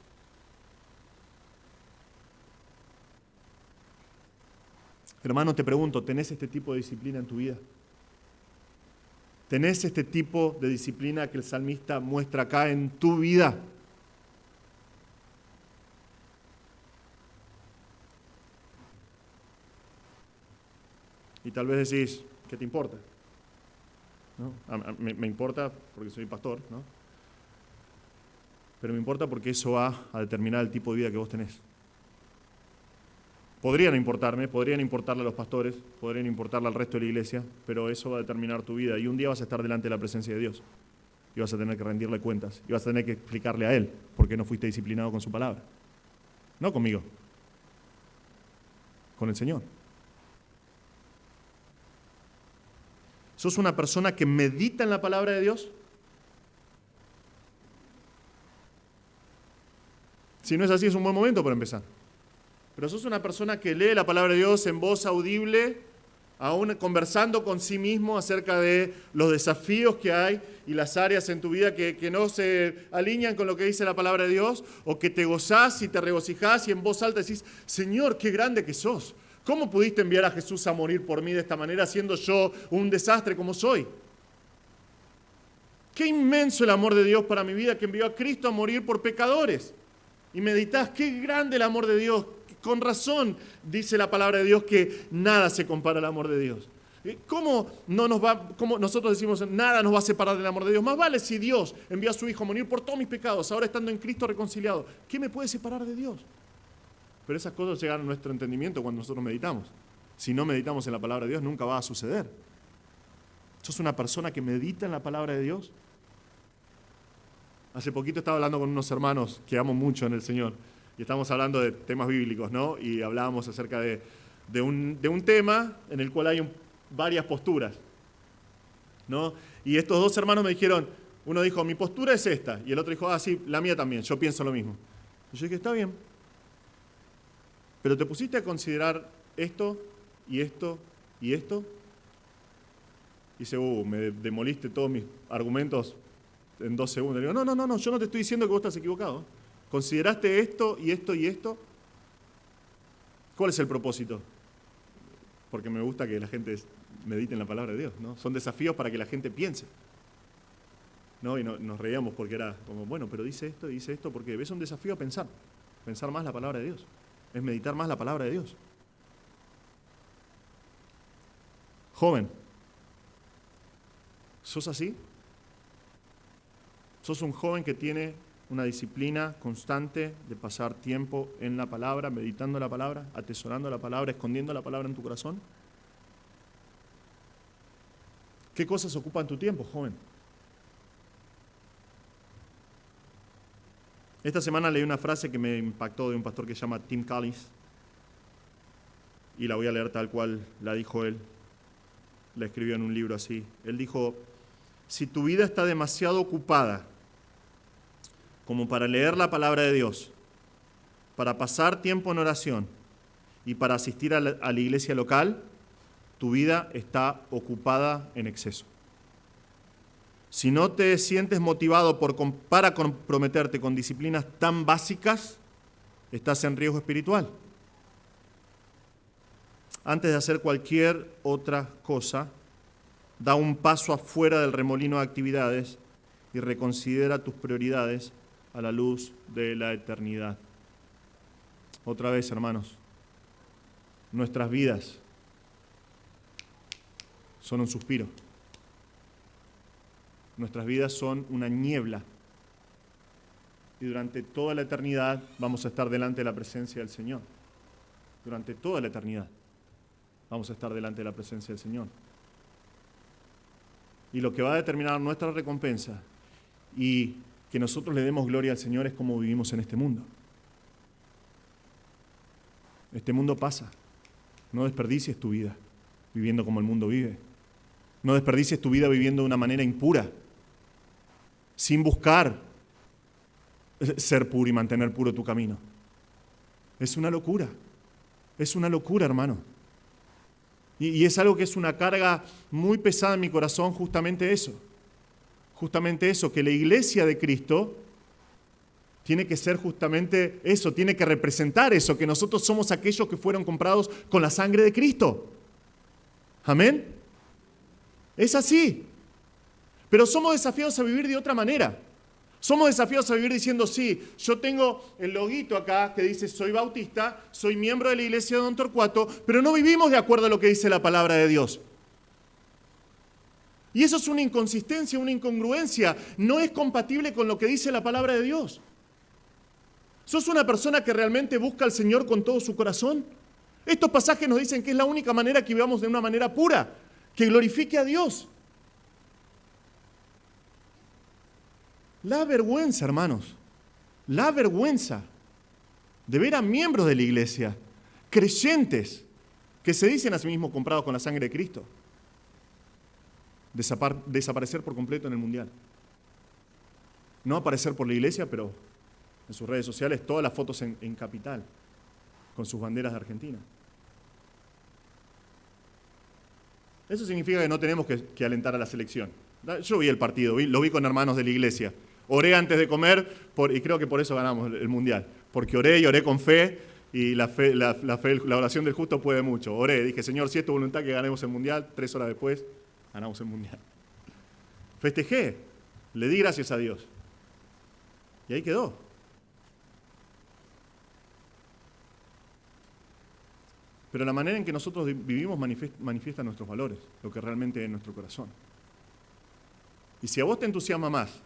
Hermano, te pregunto, ¿tenés este tipo de disciplina en tu vida? ¿Tenés este tipo de disciplina que el salmista muestra acá en tu vida? Y tal vez decís, ¿qué te importa? ¿No? Me importa porque soy pastor, ¿no? Pero me importa porque eso va a determinar el tipo de vida que vos tenés. Podrían importarme, podrían importarle a los pastores, podrían importarle al resto de la iglesia, pero eso va a determinar tu vida. Y un día vas a estar delante de la presencia de Dios. Y vas a tener que rendirle cuentas. Y vas a tener que explicarle a Él por qué no fuiste disciplinado con su palabra. No conmigo. Con el Señor. ¿Sos una persona que medita en la palabra de Dios? Si no es así, es un buen momento para empezar. Pero sos una persona que lee la palabra de Dios en voz audible, aún conversando con sí mismo acerca de los desafíos que hay y las áreas en tu vida que no se alinean con lo que dice la palabra de Dios, o que te gozás y te regocijás y en voz alta decís, Señor, qué grande que sos. ¿Cómo pudiste enviar a Jesús a morir por mí de esta manera, siendo yo un desastre como soy? Qué inmenso el amor de Dios para mi vida, que envió a Cristo a morir por pecadores. Y meditás, qué grande el amor de Dios. Con razón dice la palabra de Dios que nada se compara al amor de Dios. ¿Cómo nosotros decimos nada nos va a separar del amor de Dios? Más vale si Dios envió a su Hijo a morir por todos mis pecados, ahora estando en Cristo reconciliado. ¿Qué me puede separar de Dios? Pero esas cosas llegan a nuestro entendimiento cuando nosotros meditamos. Si no meditamos en la palabra de Dios, nunca va a suceder. ¿Sos una persona que medita en la palabra de Dios? Hace poquito estaba hablando con unos hermanos que amo mucho en el Señor. Y estamos hablando de temas bíblicos, ¿no? Y hablábamos acerca de un tema en el cual hay varias posturas, ¿no? Y estos dos hermanos me dijeron, uno dijo, mi postura es esta, y el otro dijo, sí, la mía también, yo pienso lo mismo. Y yo dije, está bien, pero ¿te pusiste a considerar esto, y esto, y esto? Y dice, me demoliste todos mis argumentos en 2 segundos. Le digo, no, yo no te estoy diciendo que vos estás equivocado. ¿Consideraste esto y esto y esto? ¿Cuál es el propósito? Porque me gusta que la gente medite en la palabra de Dios, ¿no? Son desafíos para que la gente piense, ¿no? Y nos reíamos porque era como, bueno, pero dice esto y dice esto, porque es un desafío a pensar más la palabra de Dios, es meditar más la palabra de Dios. Joven, ¿sos así? ¿Sos un joven que tiene una disciplina constante de pasar tiempo en la palabra, meditando la palabra, atesorando la palabra, escondiendo la palabra en tu corazón? ¿Qué cosas ocupan tu tiempo, joven? Esta semana leí una frase que me impactó de un pastor que se llama Tim Callis, y la voy a leer tal cual la dijo él. La escribió en un libro así. Él dijo, si tu vida está demasiado ocupada como para leer la palabra de Dios, para pasar tiempo en oración y para asistir a la iglesia local, tu vida está ocupada en exceso. Si no te sientes motivado para comprometerte con disciplinas tan básicas, estás en riesgo espiritual. Antes de hacer cualquier otra cosa, da un paso afuera del remolino de actividades y reconsidera tus prioridades a la luz de la eternidad. Otra vez, hermanos, nuestras vidas son un suspiro. Nuestras vidas son una niebla. Y durante toda la eternidad vamos a estar delante de la presencia del Señor. Durante toda la eternidad vamos a estar delante de la presencia del Señor. Y lo que va a determinar nuestra recompensa y que nosotros le demos gloria al Señor es cómo vivimos en este mundo. Este mundo pasa. No desperdicies tu vida viviendo como el mundo vive. No desperdicies tu vida viviendo de una manera impura, sin buscar ser puro y mantener puro tu camino. Es una locura, hermano. Y es algo que es una carga muy pesada en mi corazón, justamente eso. Justamente eso, que la iglesia de Cristo tiene que ser justamente eso, tiene que representar eso, que nosotros somos aquellos que fueron comprados con la sangre de Cristo. ¿Amén? Es así. Pero somos desafiados a vivir de otra manera. Somos desafiados a vivir diciendo, sí, yo tengo el loguito acá que dice soy bautista, soy miembro de la iglesia de Don Torcuato, pero no vivimos de acuerdo a lo que dice la palabra de Dios. Y eso es una inconsistencia, una incongruencia. No es compatible con lo que dice la palabra de Dios. ¿Sos una persona que realmente busca al Señor con todo su corazón? Estos pasajes nos dicen que es la única manera que vivamos de una manera pura, que glorifique a Dios. La vergüenza, hermanos, la vergüenza de ver a miembros de la iglesia, creyentes, que se dicen a sí mismos comprados con la sangre de Cristo, desaparecer por completo en el mundial. No aparecer por la iglesia, pero en sus redes sociales todas las fotos en Capital, con sus banderas de Argentina. Eso significa que no tenemos que alentar a la selección. Yo vi el partido, lo vi con hermanos de la iglesia. Oré antes de comer y creo que por eso ganamos el mundial. Porque oré y oré con fe y la oración del justo puede mucho. Oré, dije, Señor, si es tu voluntad que ganemos el mundial, 3 horas después ganamos el mundial. Festejé, le di gracias a Dios. Y ahí quedó. Pero la manera en que nosotros vivimos manifiesta nuestros valores, lo que realmente es nuestro corazón. Y si a vos te entusiasma más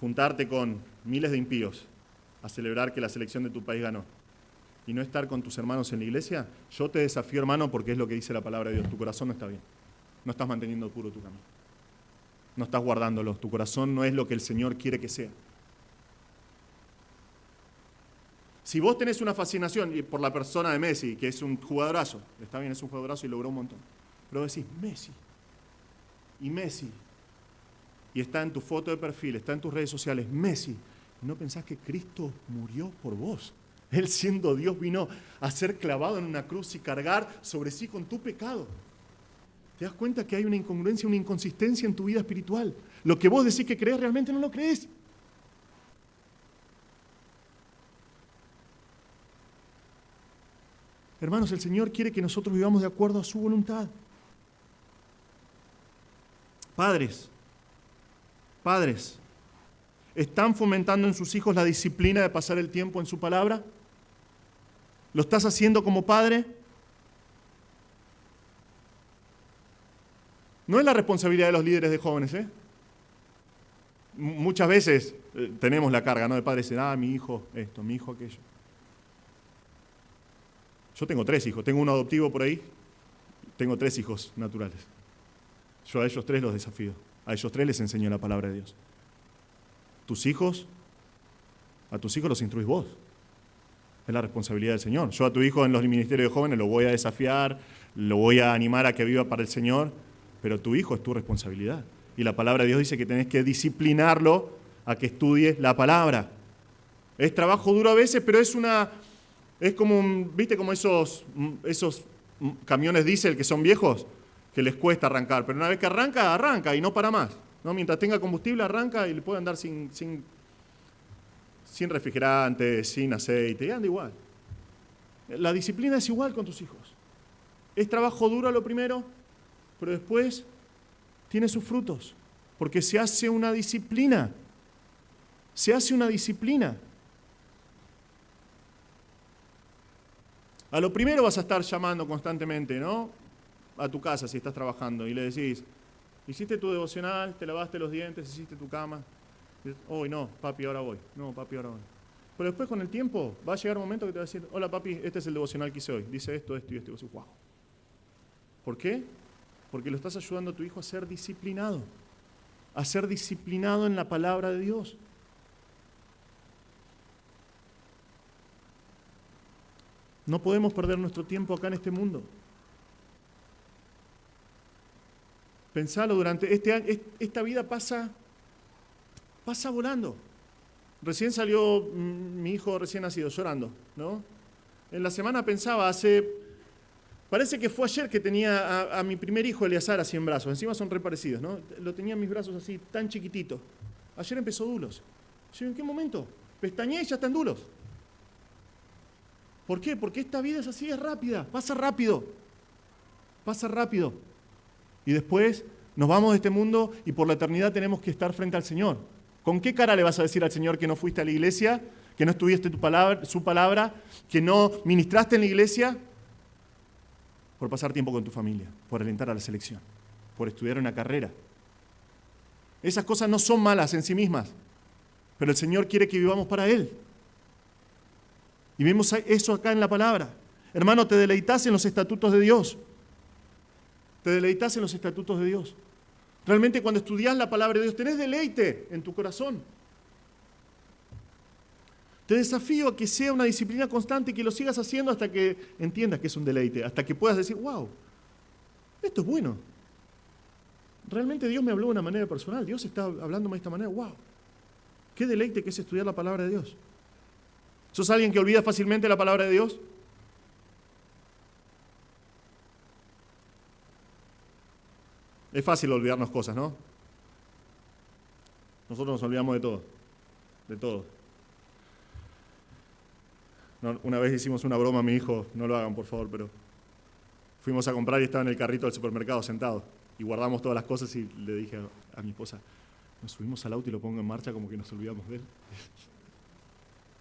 juntarte con miles de impíos a celebrar que la selección de tu país ganó y no estar con tus hermanos en la iglesia, yo te desafío, hermano, porque es lo que dice la palabra de Dios. Tu corazón no está bien. No estás manteniendo puro tu camino. No estás guardándolo. Tu corazón no es lo que el Señor quiere que sea. Si vos tenés una fascinación por la persona de Messi, que es un jugadorazo, está bien, es un jugadorazo y logró un montón, pero decís, Messi, y está en tu foto de perfil, está en tus redes sociales, Messi, ¿no pensás que Cristo murió por vos? Él siendo Dios vino a ser clavado en una cruz y cargar sobre sí con tu pecado. ¿Te das cuenta que hay una incongruencia, una inconsistencia en tu vida espiritual? Lo que vos decís que crees realmente no lo crees. Hermanos, el Señor quiere que nosotros vivamos de acuerdo a su voluntad. Padres, ¿están fomentando en sus hijos la disciplina de pasar el tiempo en su palabra? ¿Lo estás haciendo como padre? No es la responsabilidad de los líderes de jóvenes, ¿eh? Muchas veces tenemos la carga, ¿no? De padres decir, mi hijo esto, mi hijo aquello. Yo tengo 3 hijos, tengo uno adoptivo por ahí, tengo 3 hijos naturales. Yo a ellos 3 los desafío, a ellos 3 les enseño la palabra de Dios. A tus hijos los instruís vos. Es la responsabilidad del Señor. Yo a tu hijo en los ministerios de jóvenes lo voy a desafiar, lo voy a animar a que viva para el Señor, pero tu hijo es tu responsabilidad. Y la palabra de Dios dice que tenés que disciplinarlo a que estudie la palabra. Es trabajo duro a veces, pero es como, ¿viste como esos camiones diésel que son viejos? Que les cuesta arrancar, pero una vez que arranca y no para más, ¿no? Mientras tenga combustible arranca y le puede andar sin refrigerante, sin aceite, y anda igual. La disciplina es igual con tus hijos. Es trabajo duro lo primero, pero después tiene sus frutos, porque se hace una disciplina. Se hace una disciplina. A lo primero vas a estar llamando constantemente, ¿no? A tu casa si estás trabajando y le decís, hiciste tu devocional, te lavaste los dientes, hiciste tu cama. Hoy no, papi, ahora voy. No, papi, ahora voy. Pero después con el tiempo va a llegar un momento que te va a decir, hola papi, este es el devocional que hice hoy. Dice esto y esto. Y vos decís, wow. ¿Por qué? Porque lo estás ayudando a tu hijo a ser disciplinado en la palabra de Dios. No podemos perder nuestro tiempo acá en este mundo. Pensalo, durante esta vida pasa volando. Recién salió mi hijo recién nacido llorando, ¿no? En la semana pensaba, hace Parece que fue ayer que tenía a mi primer hijo, Eleazar, así en brazos. Encima son re parecidos, ¿no? Lo tenía en mis brazos así, tan chiquitito. Ayer empezó dulos. Yo, ¿en qué momento? Pestañeé y ya están dulos. ¿Por qué? Porque esta vida es así, es rápida. Pasa rápido. Pasa rápido. Y después nos vamos de este mundo y por la eternidad tenemos que estar frente al Señor. ¿Con qué cara le vas a decir al Señor que no fuiste a la iglesia, que no estudiaste su palabra, que no ministraste en la iglesia? Por pasar tiempo con tu familia, por alentar a la selección, por estudiar una carrera. Esas cosas no son malas en sí mismas, pero el Señor quiere que vivamos para Él. Y vemos eso acá en la palabra. Hermano, te deleitas en los estatutos de Dios. Te deleitas en los estatutos de Dios. Realmente cuando estudias la palabra de Dios, tenés deleite en tu corazón. Te desafío a que sea una disciplina constante y que lo sigas haciendo hasta que entiendas que es un deleite, hasta que puedas decir, wow, esto es bueno. Realmente Dios me habló de una manera personal, Dios está hablándome de esta manera, wow. Qué deleite que es estudiar la palabra de Dios. ¿Sos alguien que olvida fácilmente la palabra de Dios? Es fácil olvidarnos cosas, ¿no? Nosotros nos olvidamos de todo, de todo. Una vez hicimos una broma a mi hijo, no lo hagan por favor, pero fuimos a comprar y estaba en el carrito del supermercado sentado y guardamos todas las cosas y le dije a mi esposa, nos subimos al auto y lo pongo en marcha como que nos olvidamos de él.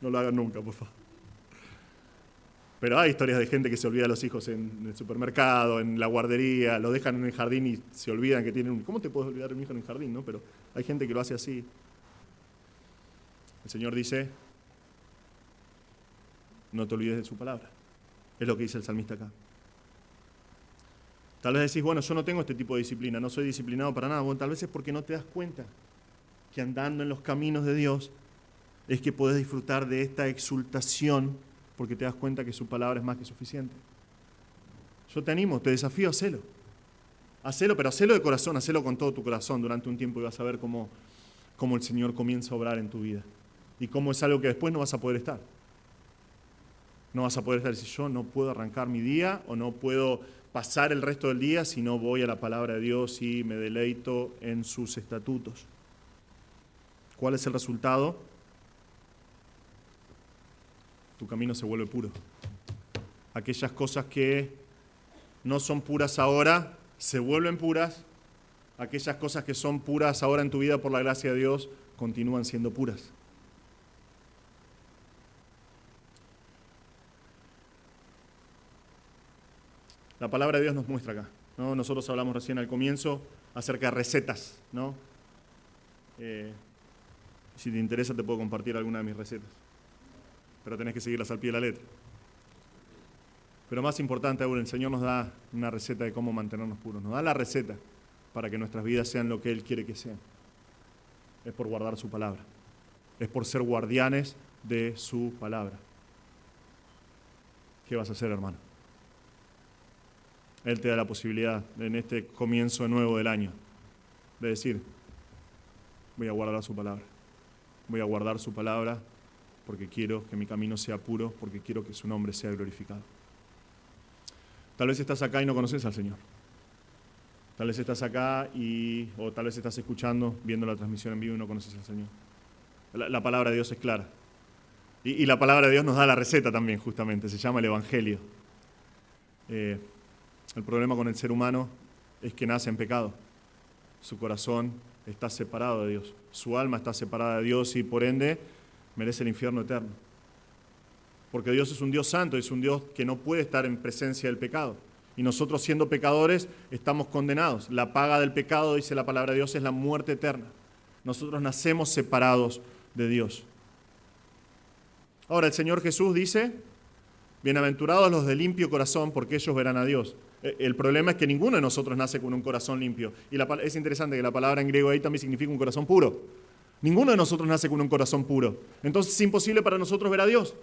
No lo hagan nunca, por favor. Pero hay historias de gente que se olvida de los hijos en el supermercado, en la guardería, lo dejan en el jardín y se olvidan que tienen un... ¿Cómo te puedes olvidar de un hijo en el jardín, no? Pero hay gente que lo hace así. El Señor dice, no te olvides de su palabra. Es lo que dice el salmista acá. Tal vez decís, bueno, yo no tengo este tipo de disciplina, no soy disciplinado para nada. Bueno, tal vez es porque no te das cuenta que andando en los caminos de Dios es que podés disfrutar de esta exultación porque te das cuenta que su palabra es más que suficiente. Yo te animo, te desafío a hacerlo. Hacelo, pero hacelo de corazón, hacelo con todo tu corazón durante un tiempo y vas a ver cómo el Señor comienza a obrar en tu vida. Y cómo es algo que después no vas a poder estar. No vas a poder estar si yo no puedo arrancar mi día o no puedo pasar el resto del día si no voy a la palabra de Dios y me deleito en sus estatutos. ¿Cuál es el resultado? Tu camino se vuelve puro. Aquellas cosas que no son puras ahora, se vuelven puras. Aquellas cosas que son puras ahora en tu vida por la gracia de Dios, continúan siendo puras. La palabra de Dios nos muestra acá, ¿no? Nosotros hablamos recién al comienzo acerca de recetas, ¿no? Si te interesa te puedo compartir alguna de mis recetas, pero tenés que seguirlas al pie de la letra. Pero más importante aún, el Señor nos da una receta de cómo mantenernos puros, nos da la receta para que nuestras vidas sean lo que Él quiere que sean. Es por guardar su palabra, es por ser guardianes de su palabra. ¿Qué vas a hacer, hermano? Él te da la posibilidad en este comienzo nuevo del año de decir, voy a guardar su palabra. Voy a guardar su palabra porque quiero que mi camino sea puro, porque quiero que su nombre sea glorificado. Tal vez estás acá y no conoces al Señor. Tal vez estás acá o tal vez estás escuchando, viendo la transmisión en vivo y no conoces al Señor. La palabra de Dios es clara. Y la palabra de Dios nos da la receta también, justamente. Se llama el Evangelio. El problema con el ser humano es que nace en pecado. Su corazón está separado de Dios. Su alma está separada de Dios y por ende merece el infierno eterno. Porque Dios es un Dios santo, es un Dios que no puede estar en presencia del pecado. Y nosotros siendo pecadores estamos condenados. La paga del pecado, dice la palabra de Dios, es la muerte eterna. Nosotros nacemos separados de Dios. Ahora el Señor Jesús dice, bienaventurados los de limpio corazón, porque ellos verán a Dios. El problema es que ninguno de nosotros nace con un corazón limpio. Y es interesante que la palabra en griego ahí también significa un corazón puro. Ninguno de nosotros nace con un corazón puro. Entonces es imposible para nosotros ver a Dios.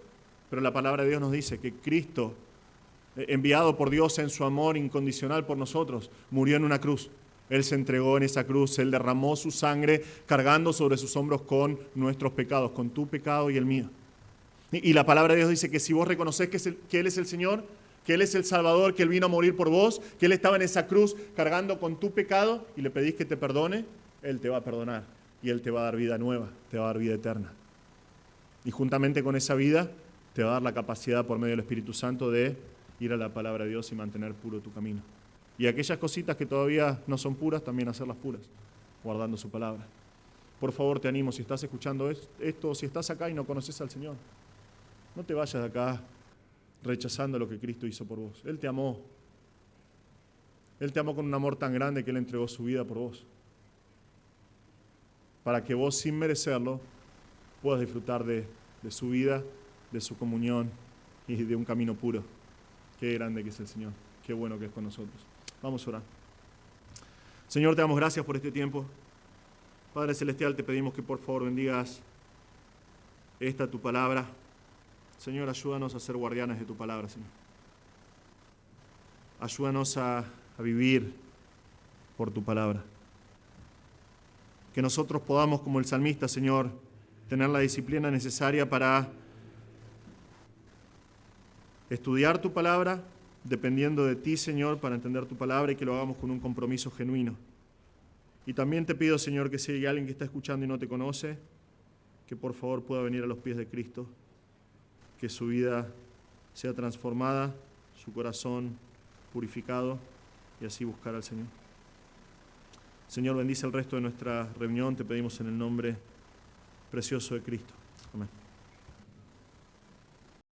Pero la palabra de Dios nos dice que Cristo, enviado por Dios en su amor incondicional por nosotros, murió en una cruz. Él se entregó en esa cruz, Él derramó su sangre cargando sobre sus hombros con nuestros pecados, con tu pecado y el mío. Y la palabra de Dios dice que si vos reconocés que Él es el Señor, que Él es el Salvador, que Él vino a morir por vos, que Él estaba en esa cruz cargando con tu pecado y le pedís que te perdone, Él te va a perdonar y Él te va a dar vida nueva, te va a dar vida eterna. Y juntamente con esa vida te va a dar la capacidad por medio del Espíritu Santo de ir a la palabra de Dios y mantener puro tu camino. Y aquellas cositas que todavía no son puras, también hacerlas puras, guardando su palabra. Por favor, te animo, si estás escuchando esto, si estás acá y no conoces al Señor, no te vayas de acá rechazando lo que Cristo hizo por vos. Él te amó. Él te amó con un amor tan grande que Él entregó su vida por vos. Para que vos, sin merecerlo, puedas disfrutar de su vida, de su comunión y de un camino puro. Qué grande que es el Señor. Qué bueno que es con nosotros. Vamos a orar. Señor, te damos gracias por este tiempo. Padre Celestial, te pedimos que por favor bendigas esta tu palabra. Señor, ayúdanos a ser guardianes de tu palabra, Señor. Ayúdanos a vivir por tu palabra. Que nosotros podamos, como el salmista, Señor, tener la disciplina necesaria para estudiar tu palabra, dependiendo de ti, Señor, para entender tu palabra y que lo hagamos con un compromiso genuino. Y también te pido, Señor, que si hay alguien que está escuchando y no te conoce, que por favor pueda venir a los pies de Cristo, que su vida sea transformada, su corazón purificado y así buscar al Señor. Señor, bendice el resto de nuestra reunión, te pedimos en el nombre precioso de Cristo. Amén.